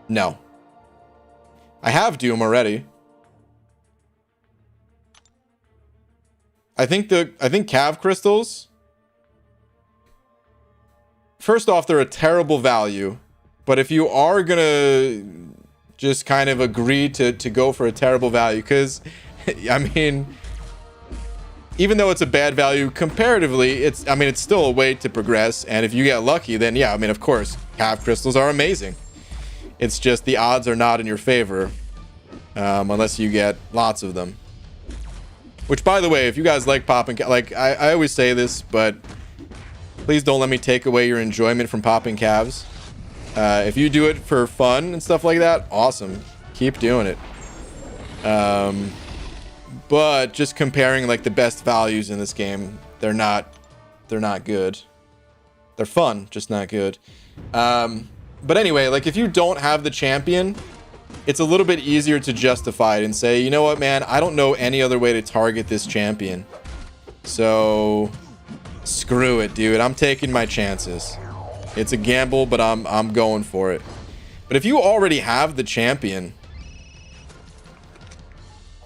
No. I have Doom already. I think cav crystals, first off, they're a terrible value, but if you are gonna just kind of agree to go for a terrible value, because I mean, even though it's a bad value comparatively, it's still a way to progress, and if you get lucky, then yeah, I mean, of course, cav crystals are amazing. It's just the odds are not in your favor, unless you get lots of them. Which, by the way, if you guys like popping, like I always say this, but please don't let me take away your enjoyment from popping calves. If you do it for fun and stuff like that, awesome. Keep doing it. But just comparing like the best values in this game, they're not good. They're fun, just not good. But anyway, like if you don't have the champion, it's a little bit easier to justify it and say, you know what, man, I don't know any other way to target this champion. So screw it, dude. I'm taking my chances. It's a gamble, but I'm going for it. But if you already have the champion,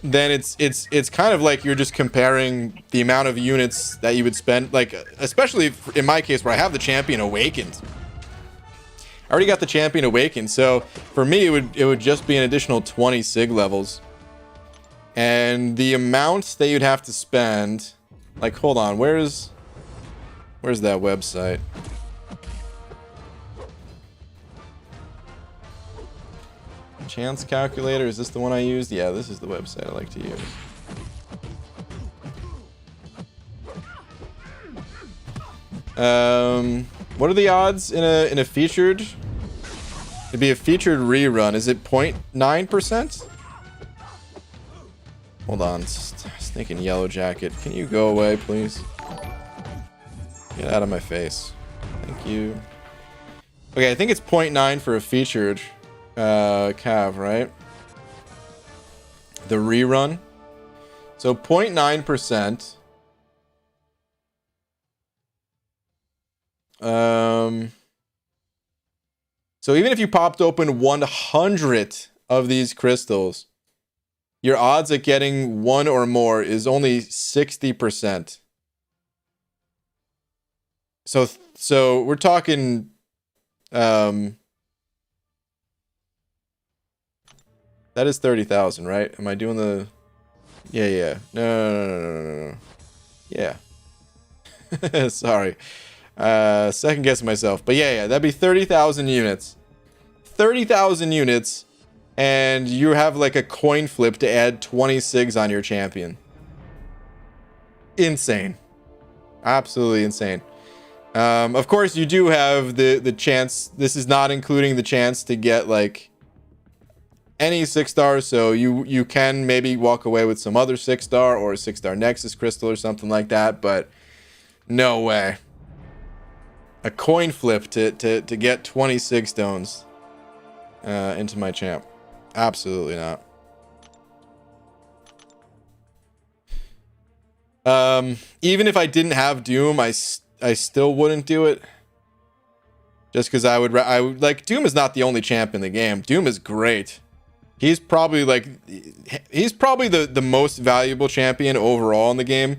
then it's kind of like you're just comparing the amount of units that you would spend, like especially in my case where I have the champion awakened. I already got the champion awakened, so for me it would just be an additional 20 sig levels. And the amount that you'd have to spend, like, hold on, where's that website? Chance calculator, is this the one I used? Yeah, this is the website I like to use. What are the odds in a featured? It'd be a featured rerun. Is it 0.9%? Hold on, stinking yellow jacket. Can you go away, please? Get out of my face. Thank you. Okay, I think it's 0.9 for a featured cav, right? The rerun. So 0.9%. So even if you popped open 100 of these crystals, your odds at getting one or more is only 60%. So we're talking that is 30,000, right? Am I doing the Yeah. No. Yeah. Sorry. Second guessing myself. But yeah, that'd be 30,000 units. 30,000 units, and you have like a coin flip to add 20 SIGs on your champion. Insane. Absolutely insane. Of course, you do have the chance. This is not including the chance to get like any 6-star, so you can maybe walk away with some other 6-star or a 6-star Nexus crystal or something like that, but no way. A coin flip to get 26 stones into my champ. Absolutely not. Even if I didn't have Doom, I still wouldn't do it. Just because I would like, Doom is not the only champ in the game. Doom is great. He's probably the most valuable champion overall in the game.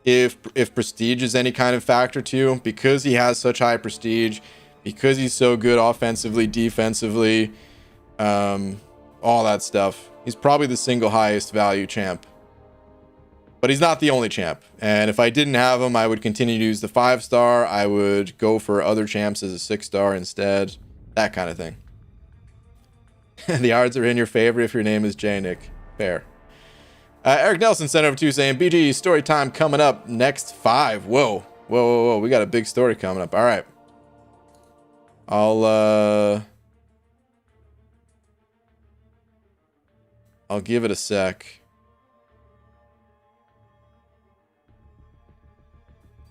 If prestige is any kind of factor too, because he has such high prestige, because he's so good offensively, defensively, all that stuff. He's probably the single highest value champ. But he's not the only champ. And if I didn't have him, I would continue to use the 5-star. I would go for other champs as a 6-star instead. That kind of thing. The odds are in your favor if your name is J. Nick. Fair. Eric Nelson sent over to you saying, BG, story time coming up next 5. Whoa. We got a big story coming up. All right. I'll give it a sec.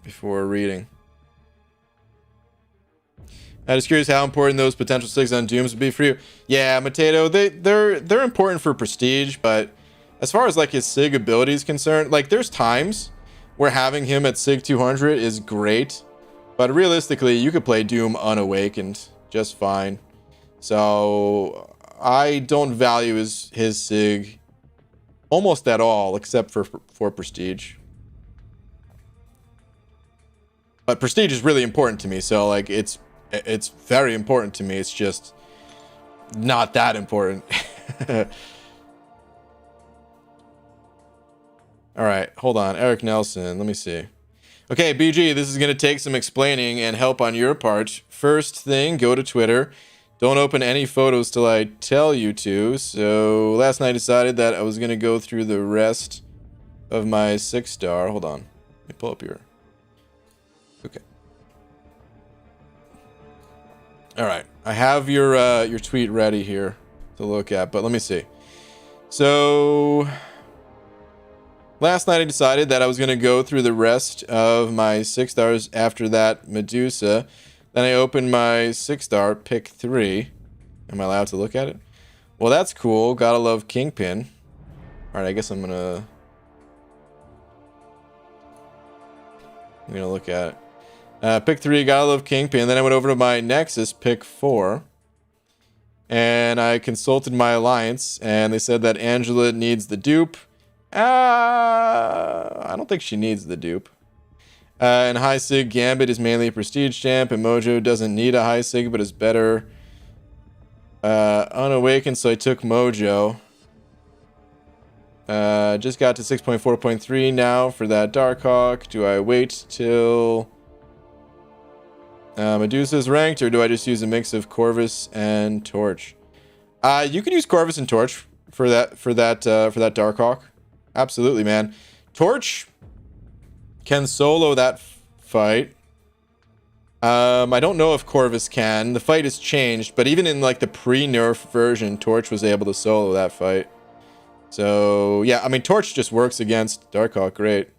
Before reading. I'm just curious how important those potential 6 on Dooms would be for you. Yeah, Mateto, they're important for prestige, but as far as like his SIG ability is concerned, like there's times where having him at SIG 200 is great, but realistically you could play Doom unawakened just fine. So I don't value his SIG almost at all, except for prestige. But prestige is really important to me, so like it's very important to me. It's just not that important. All right, hold on. Eric Nelson, let me see. Okay, BG, this is going to take some explaining and help on your part. First thing, go to Twitter. Don't open any photos till I tell you to. So last night I decided that I was going to go through the rest of my 6-star. Hold on. Let me pull up your... Okay. All right. I have your tweet ready here to look at, but let me see. So last night I decided that I was going to go through the rest of my 6-stars after that Medusa. Then I opened my 6-star, pick 3. Am I allowed to look at it? Well, that's cool. Gotta love Kingpin. All right, I guess I'm gonna look at it. Pick 3, gotta love Kingpin. Then I went over to my Nexus, pick 4. And I consulted my alliance, and they said that Angela needs the dupe. I don't think she needs the dupe. And High Sig Gambit is mainly a prestige champ, and Mojo doesn't need a High Sig, but is better unawakened, so I took Mojo. Just got to 6.4.3 now for that Darkhawk. Do I wait till Medusa's ranked, or do I just use a mix of Corvus and Torch? You can use Corvus and Torch for that Darkhawk. Absolutely, man. Torch can solo that fight. I don't know if Corvus can. The fight has changed, but even in like the pre-nerf version, Torch was able to solo that fight. So yeah, I mean, Torch just works against Darkhawk great.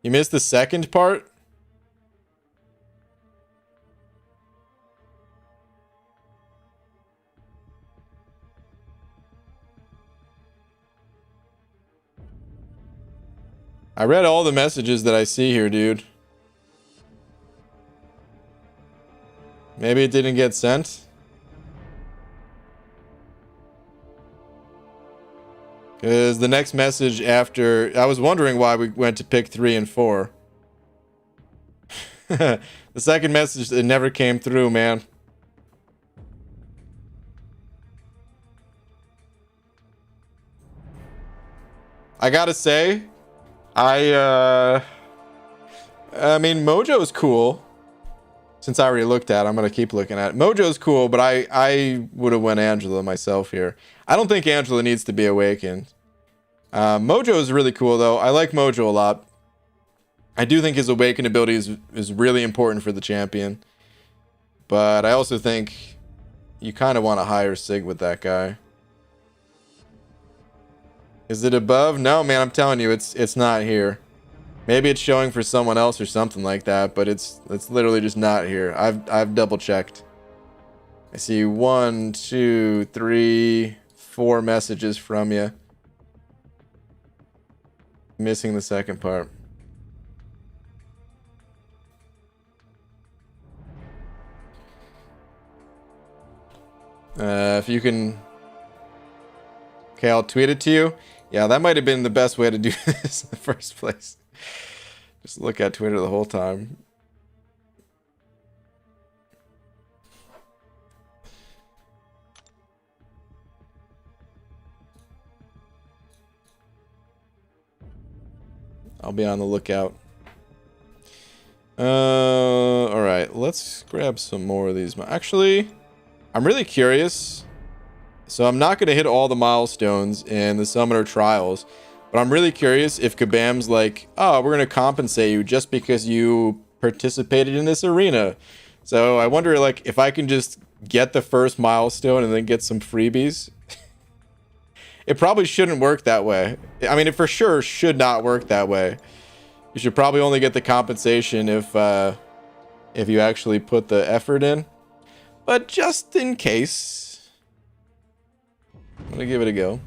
You missed the second part? I read all the messages that I see here, dude. Maybe it didn't get sent. Because the next message after... I was wondering why we went to pick 3 and 4. The second message, it never came through, man. I gotta say, I mean, Mojo's cool. Since I already looked at it, I'm gonna keep looking at it. Mojo's cool, but I would have went Angela myself here. I don't think Angela needs to be awakened. Mojo is really cool though. I like Mojo a lot. I do think his awakened ability is really important for the champion. But I also think you kind of want to hire Sig with that guy. Is it above? No, man, I'm telling you, it's not here. Maybe it's showing for someone else or something like that, but it's literally just not here. I've double checked. I see 1, 2, 3, 4 messages from you. Missing the second part. If you can... Okay, I'll tweet it to you. Yeah, that might have been the best way to do this in the first place. Just look at Twitter the whole time. I'll be on the lookout. All right, let's grab some more of these. Actually, I'm really curious. So I'm not going to hit all the milestones in the Summoner Trials, but I'm really curious if Kabam's like, oh, we're going to compensate you just because you participated in this arena. So I wonder, like, if I can just get the first milestone and then get some freebies. It probably shouldn't work that way. I mean, it for sure should not work that way. You should probably only get the compensation if you actually put the effort in. But just in case... I'm gonna give it a go.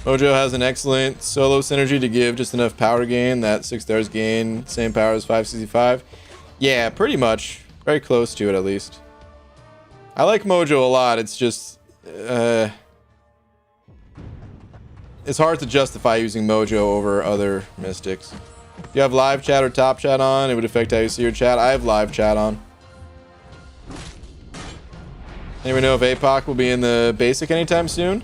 Mojo has an excellent solo synergy to give just enough power gain. That 6 stars gain, same power as 565. Yeah, pretty much. Very close to it, at least. I like Mojo a lot. It's just... it's hard to justify using Mojo over other mystics. Do you have live chat or top chat on? It would affect how you see your chat. I have live chat on. Anyone know if APOC will be in the basic anytime soon?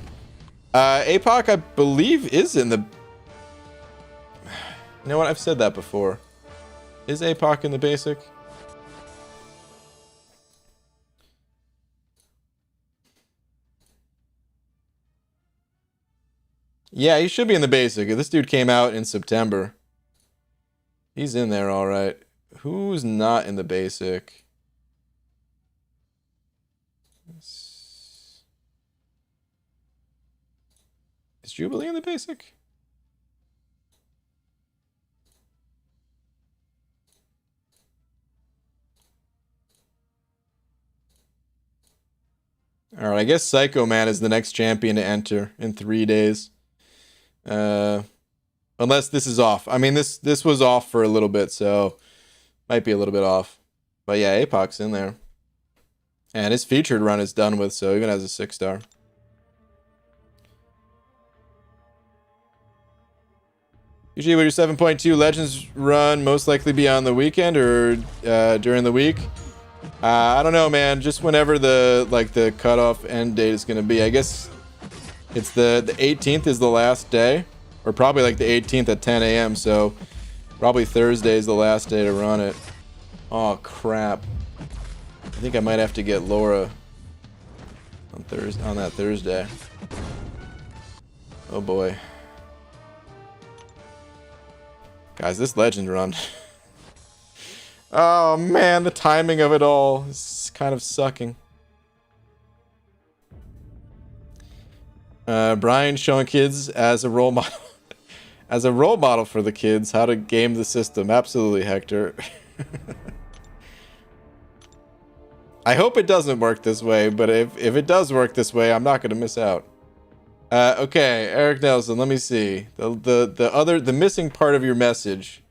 APOC, I believe, is in the... You know what? I've said that before. Is APOC in the basic? Yeah, he should be in the basic. This dude came out in September. He's in there, all right. Who's not in the basic? Is Jubilee in the basic? All right, I guess Psycho Man is the next champion to enter in 3 days. Unless this is off. I mean, this was off for a little bit, so might be a little bit off. But yeah, APOC's in there. And his featured run is done with, so even as a 6 star. Usually with your 7.2 Legends run most likely be on the weekend or during the week. I don't know, man. Just whenever the cutoff end date is gonna be. I guess it's the 18th is the last day, or probably like the 18th at 10 a.m. So probably Thursday is the last day to run it. Oh crap! I think I might have to get Laura on that Thursday. Oh boy, guys, this legend run. Oh man, the timing of it all is kind of sucking. Brian showing kids as a role model, as a role model for the kids how to game the system. Absolutely, Hector. I hope it doesn't work this way, but if it does work this way, I'm not gonna miss out. Okay, Eric Nelson. Let me see the missing part of your message.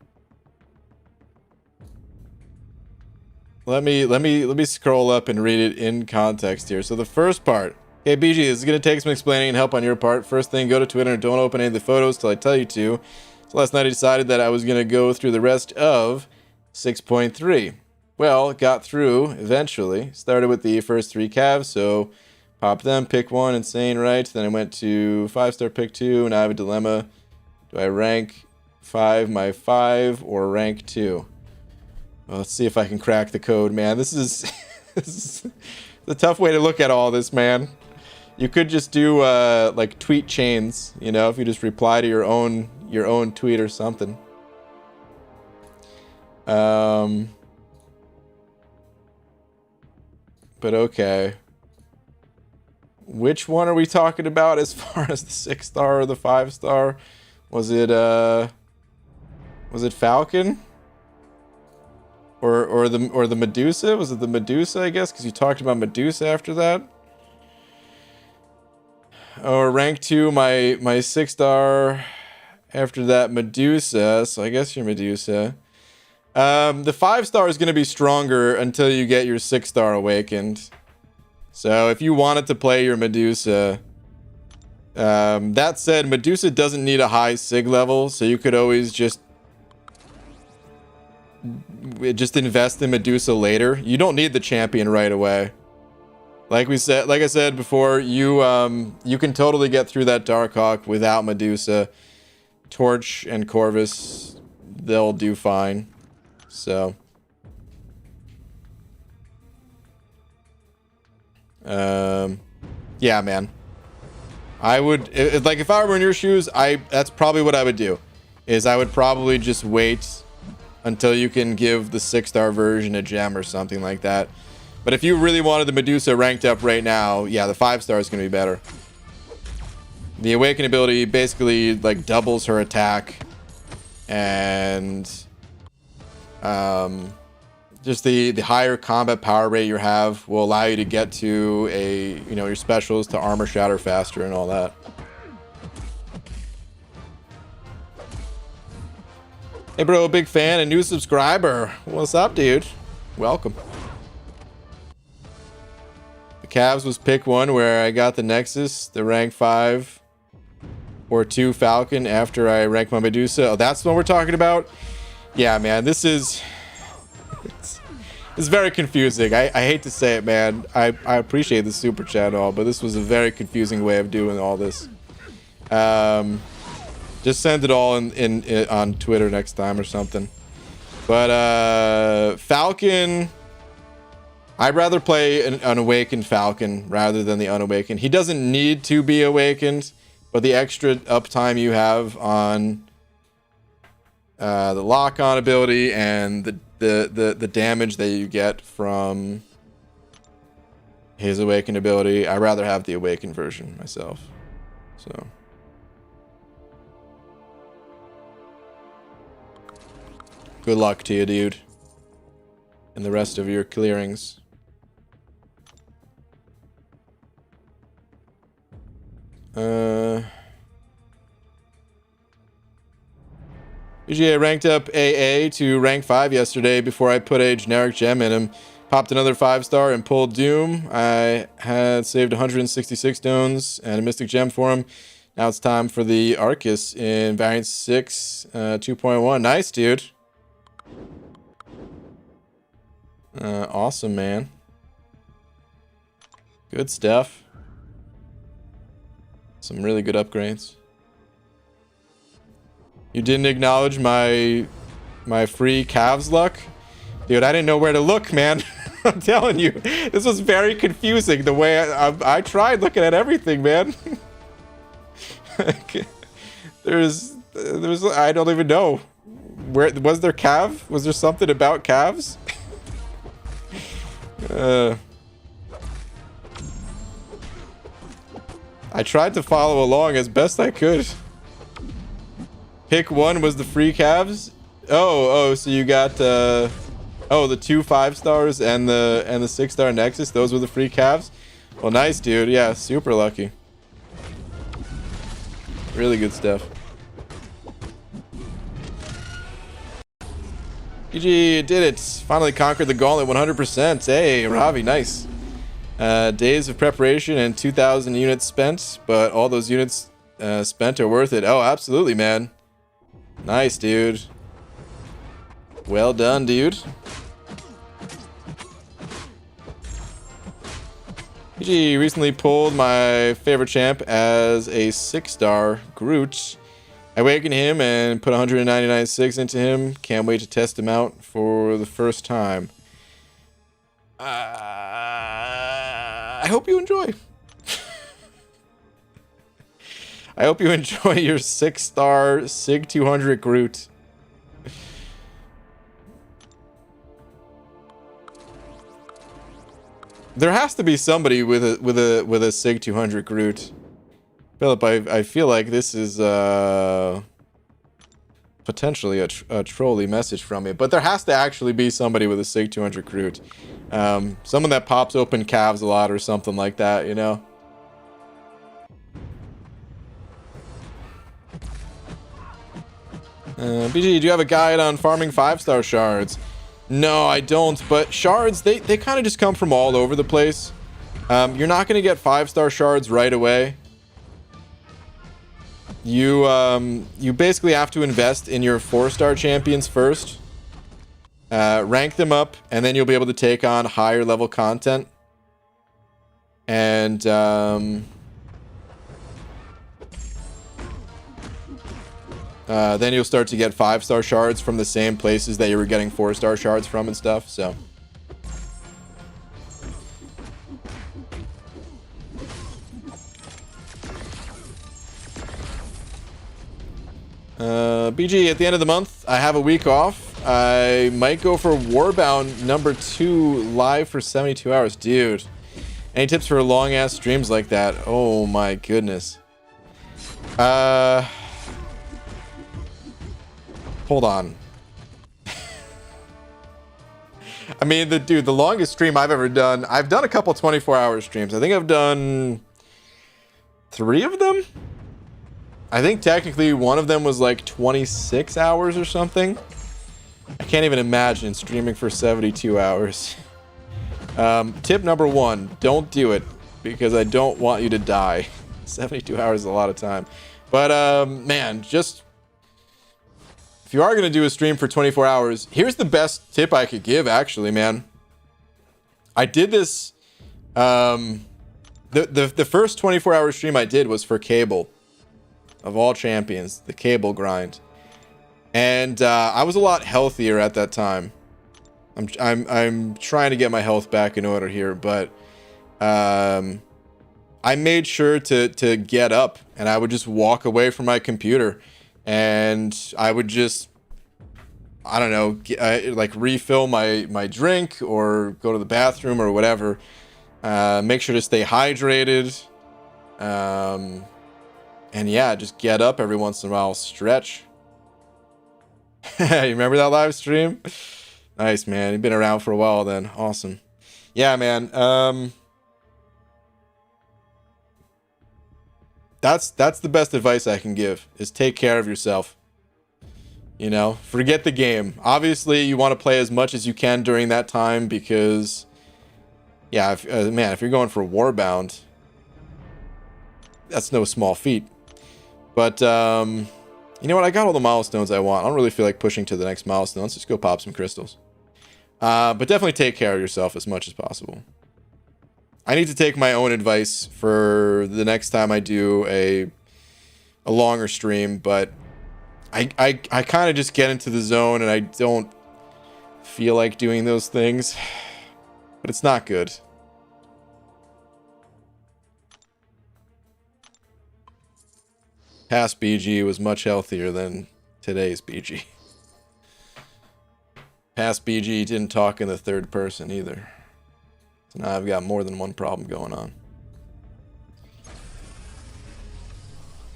Let me scroll up and read it in context here. So the first part. Okay, BG, this is going to take some explaining and help on your part. First thing, go to Twitter and don't open any of the photos till I tell you to. So last night I decided that I was going to go through the rest of 6.3. Well, got through eventually. Started with the first 3 calves, so pop them, pick one, insane, right? Then I went to 5-star, pick 2, and I have a dilemma. Do I rank 5 my 5 or rank 2? Well, let's see if I can crack the code, man. This is, this is a tough way to look at all this, man. You could just do like tweet chains, you know, if you just reply to your own tweet or something. But okay. Which one are we talking about as far as the 6-star or the 5-star? Was it Falcon? Or the Medusa? Was it the Medusa, I guess? Because you talked about Medusa after that. Or rank 2, my 6-star after that Medusa. So I guess you're Medusa. The 5-star is going to be stronger until you get your 6-star awakened. So if you wanted to play your Medusa, that said, Medusa doesn't need a high sig level, so you could always just invest in Medusa later. You don't need the champion right away. Like I said before, you can totally get through that Darkhawk without Medusa. Torch and Corvus, they'll do fine. So yeah, man. I would like if I were in your shoes, that's probably what I would do. Is I would probably just wait until you can give the 6-star version a gem or something like that. But if you really wanted the Medusa ranked up right now, yeah, the 5-star is going to be better. The Awaken ability basically like doubles her attack, and just the higher combat power rate you have will allow you to get to your specials to armor shatter faster and all that. Hey bro, big fan and new subscriber. What's up, dude? Welcome. The Cavs was pick 1 where I got the Nexus, the rank 5 or 2 Falcon after I rank my Medusa. Oh, that's the one we're talking about? Yeah, man, this is it's very confusing. I hate to say it, man. I appreciate the super chat and all, but this was a very confusing way of doing all this. Just send it all in on Twitter next time or something. But Falcon, I'd rather play an awakened Falcon rather than the unawakened. He doesn't need to be awakened, but the extra uptime you have on the lock-on ability and the damage that you get from his awakened ability, I'd rather have the awakened version myself. So good luck to you, dude, and the rest of your clearings. UGA ranked up AA to rank 5 yesterday before I put a generic gem in him. Popped another 5-star and pulled Doom. I had saved 166 stones and a mystic gem for him. Now it's time for the Arcus in variant 6 2.1. Nice, dude. Awesome, man. Good stuff. Some really good upgrades. You didn't acknowledge my free calves luck? Dude, I didn't know where to look, man. I'm telling you. This was very confusing the way I tried looking at everything, man. There's I don't even know. Where was there calf? Was there something about calves? I tried to follow along as best I could. Pick one was the free calves. Oh, so you got the 2 5-stars and the 6-star Nexus. Those were the free calves. Well, nice, dude. Yeah, super lucky. Really good stuff. GG did it. Finally conquered the gauntlet 100%. Hey, Ravi, nice. Days of preparation and 2,000 units spent, but all those units spent are worth it. Oh, absolutely, man. Nice, dude. Well done, dude. PG recently pulled my favorite champ as a 6-star Groot. I awakened him and put 199 SIGs into him. Can't wait to test him out for the first time. I hope you enjoy. I hope you enjoy your 6-star SIG 200 Groot. There has to be somebody with a SIG 200 Groot. Philip, I feel like this is potentially a trolly message from you, but there has to actually be somebody with a SIG 200 Groot. Someone that pops open calves a lot or something like that, you know? BG, do you have a guide on farming 5-star shards? No, I don't, but shards, they kind of just come from all over the place. You're not going to get 5-star shards right away. You basically have to invest in your 4-star champions first. Rank them up, and then you'll be able to take on higher level content. And then you'll start to get 5-star shards from the same places that you were getting 4-star shards from and stuff, so. BG, at the end of the month, I have a week off. I might go for Warbound number 2 live for 72 hours. Dude, any tips for long-ass streams like that? Oh my goodness. Hold on. I mean, the longest stream I've ever done, I've done a couple 24-hour streams. I think I've done 3 of them. I think technically one of them was like 26 hours or something. I can't even imagine streaming for 72 hours. Tip number 1, don't do it because I don't want you to die. 72 hours is a lot of time. But man, just if you are going to do a stream for 24 hours, here's the best tip I could give actually, man. I did this the first 24-hour stream I did was for Cable. Of all champions, the Cable grind, and I was a lot healthier at that time. I'm trying to get my health back in order here, but I made sure to get up, and I would just walk away from my computer, and I would just, I don't know, like refill my drink or go to the bathroom or whatever. Make sure to stay hydrated. And yeah, just get up every once in a while, stretch. You remember that live stream? Nice, man. You've been around for a while then. Awesome. Yeah, man. That's the best advice I can give, is take care of yourself. You know, forget the game. Obviously, you want to play as much as you can during that time because, yeah, man, if you're going for Warbound, that's no small feat. But, you know what? I got all the milestones I want. I don't really feel like pushing to the next milestone. Let's just go pop some crystals. But definitely take care of yourself as much as possible. I need to take my own advice for the next time I do a longer stream, but I kind of just get into the zone and I don't feel like doing those things. But it's not good. Past BG was much healthier than today's BG. Past BG didn't talk in the third person either. So now I've got more than one problem going on.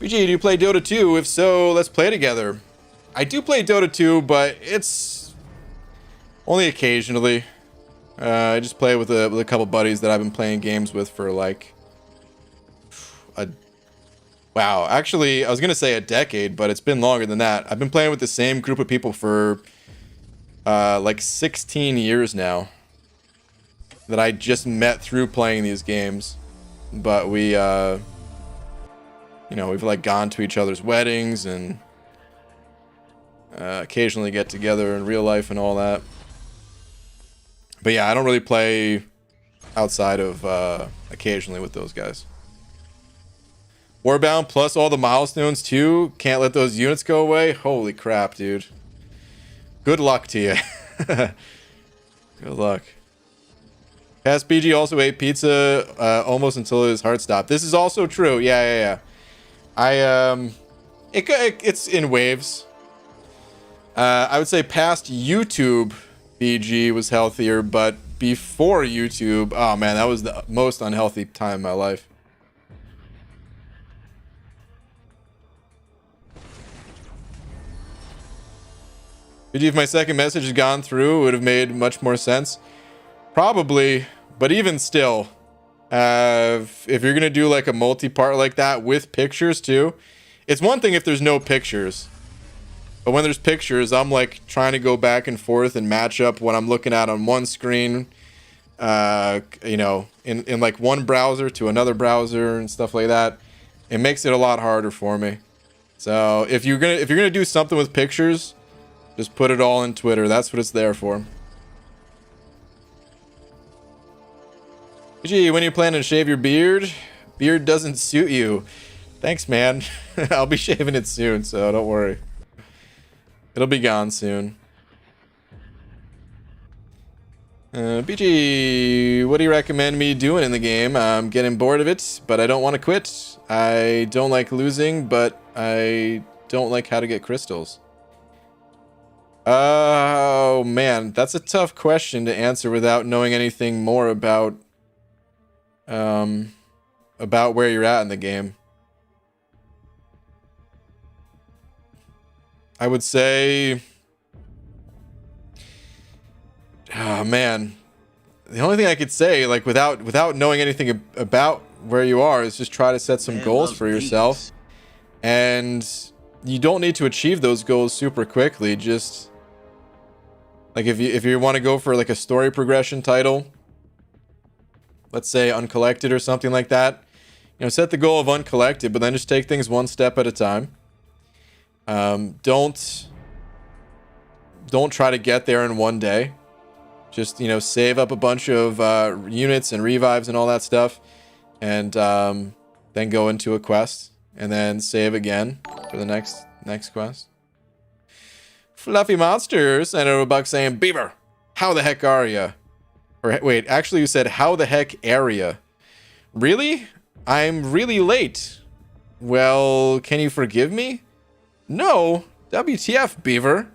BG, do you play Dota 2? If so, let's play together. I do play Dota 2, but it's only occasionally. I just play with a couple buddies that I've been playing games with for like wow, actually, I was gonna say a decade, but it's been longer than that. I've been playing with the same group of people for like 16 years now. That I just met through playing these games, but we, you know, we've like gone to each other's weddings and occasionally get together in real life and all that. But yeah, I don't really play outside of occasionally with those guys. Warbound plus all the milestones too. Can't let those units go away. Holy crap, dude. Good luck to you. Good luck. Past BG also ate pizza almost until his heart stopped. This is also true. Yeah. It's in waves. I would say past YouTube BG was healthier, but before YouTube, oh man, that was the most unhealthy time in my life. BG, if my second message had gone through, it would have made much more sense. Probably, but even still, if you're gonna do like a multi-part like that with pictures too, it's one thing if there's no pictures, but when there's pictures, I'm like trying to go back and forth and match up what I'm looking at on one screen, you know, in like one browser to another browser and stuff like that. It makes it a lot harder for me. So if you're gonna do something with pictures, just put it all in Twitter. That's what it's there for. Gee, when you plan to shave your beard? Beard doesn't suit you. Thanks, man. I'll be shaving it soon, so don't worry. It'll be gone soon. BG, what do you recommend me doing in the game? I'm getting bored of it, but I don't want to quit. I don't like losing, but I don't like how to get crystals. Oh, man. That's a tough question to answer without knowing anything more about where you're at in the game. I would say, oh man, the only thing I could say, like without knowing anything about where you are, is just try to set some goals for yourself. And you don't need to achieve those goals super quickly. Just like if you want to go for like a story progression title, let's say Uncollected or something like that, you know, set the goal of Uncollected, but then just take things one step at a time. Don't try to get there in one day. Just, you know, save up a bunch of units and revives and all that stuff, and then go into a quest, and then save again for the next quest. Fluffy Monsters, I know a buck saying, Beaver, how the heck are ya? Or wait, actually you said, how the heck area? Really? I'm really late. Well, can you forgive me? No, WTF, Beaver.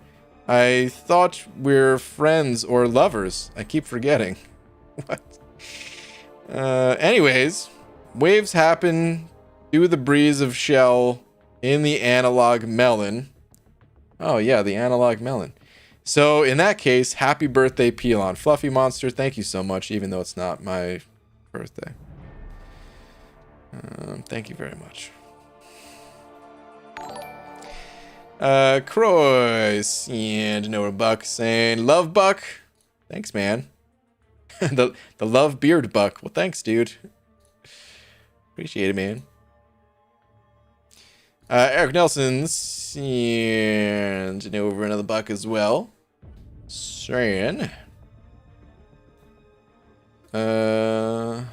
I thought we're friends or lovers. I keep forgetting. What? Anyways, waves happen through the breeze of shell in the analog melon. Oh yeah, the analog melon. So in that case, happy birthday, Pelon. Fluffy Monster, thank you so much, even though it's not my birthday. Thank you very much. Croys and Noah Buck saying, love Buck. Thanks, man. the love beard Buck. Well, thanks, dude. Appreciate it, man. Eric Nelson's and over another buck as well. Saying, Where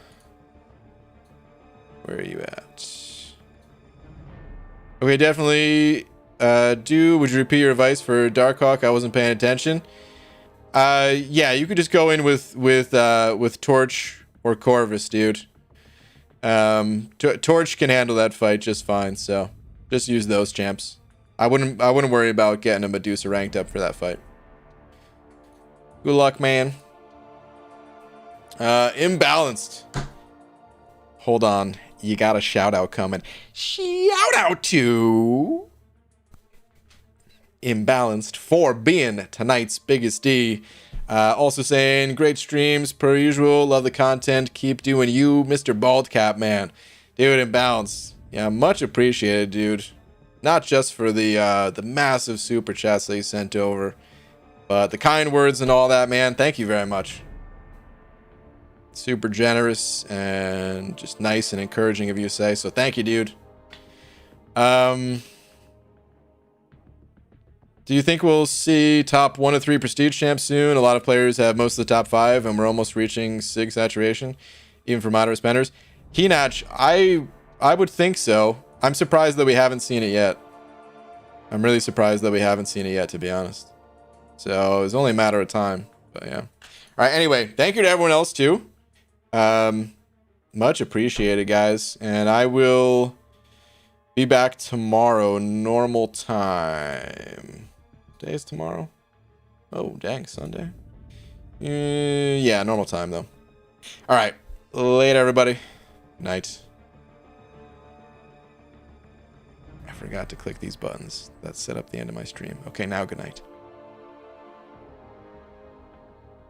are you at? Okay, definitely. Would you repeat your advice for Darkhawk? I wasn't paying attention. Yeah, you could just go in with Torch or Corvus, dude. Torch can handle that fight just fine, so just use those champs. I wouldn't worry about getting a Medusa ranked up for that fight. Good luck, man. Imbalanced. Hold on. You got a shout out coming. Shout out to Imbalanced for being tonight's biggest D. Also saying, great streams per usual. Love the content. Keep doing you, Mr. Baldcap, man. Dude, Imbalanced. Yeah, much appreciated, dude. Not just for the massive super chats that you sent over, but the kind words and all that, man. Thank you very much. Super generous and just nice and encouraging of you to say. So thank you, dude. Do you think we'll see top 1 to 3 prestige champs soon? A lot of players have most of the top 5, and we're almost reaching SIG saturation, even for moderate spenders. Heenach, I would think so. I'm surprised that we haven't seen it yet. I'm really surprised that we haven't seen it yet, to be honest. So it's only a matter of time. But yeah. All right. Anyway, thank you to everyone else too. Much appreciated, guys. And I will be back tomorrow, normal time. Day is tomorrow? Oh, dang, Sunday. Yeah, normal time though. All right. Later, everybody. Night. I forgot to click these buttons that set up the end of my stream. Okay, now good night.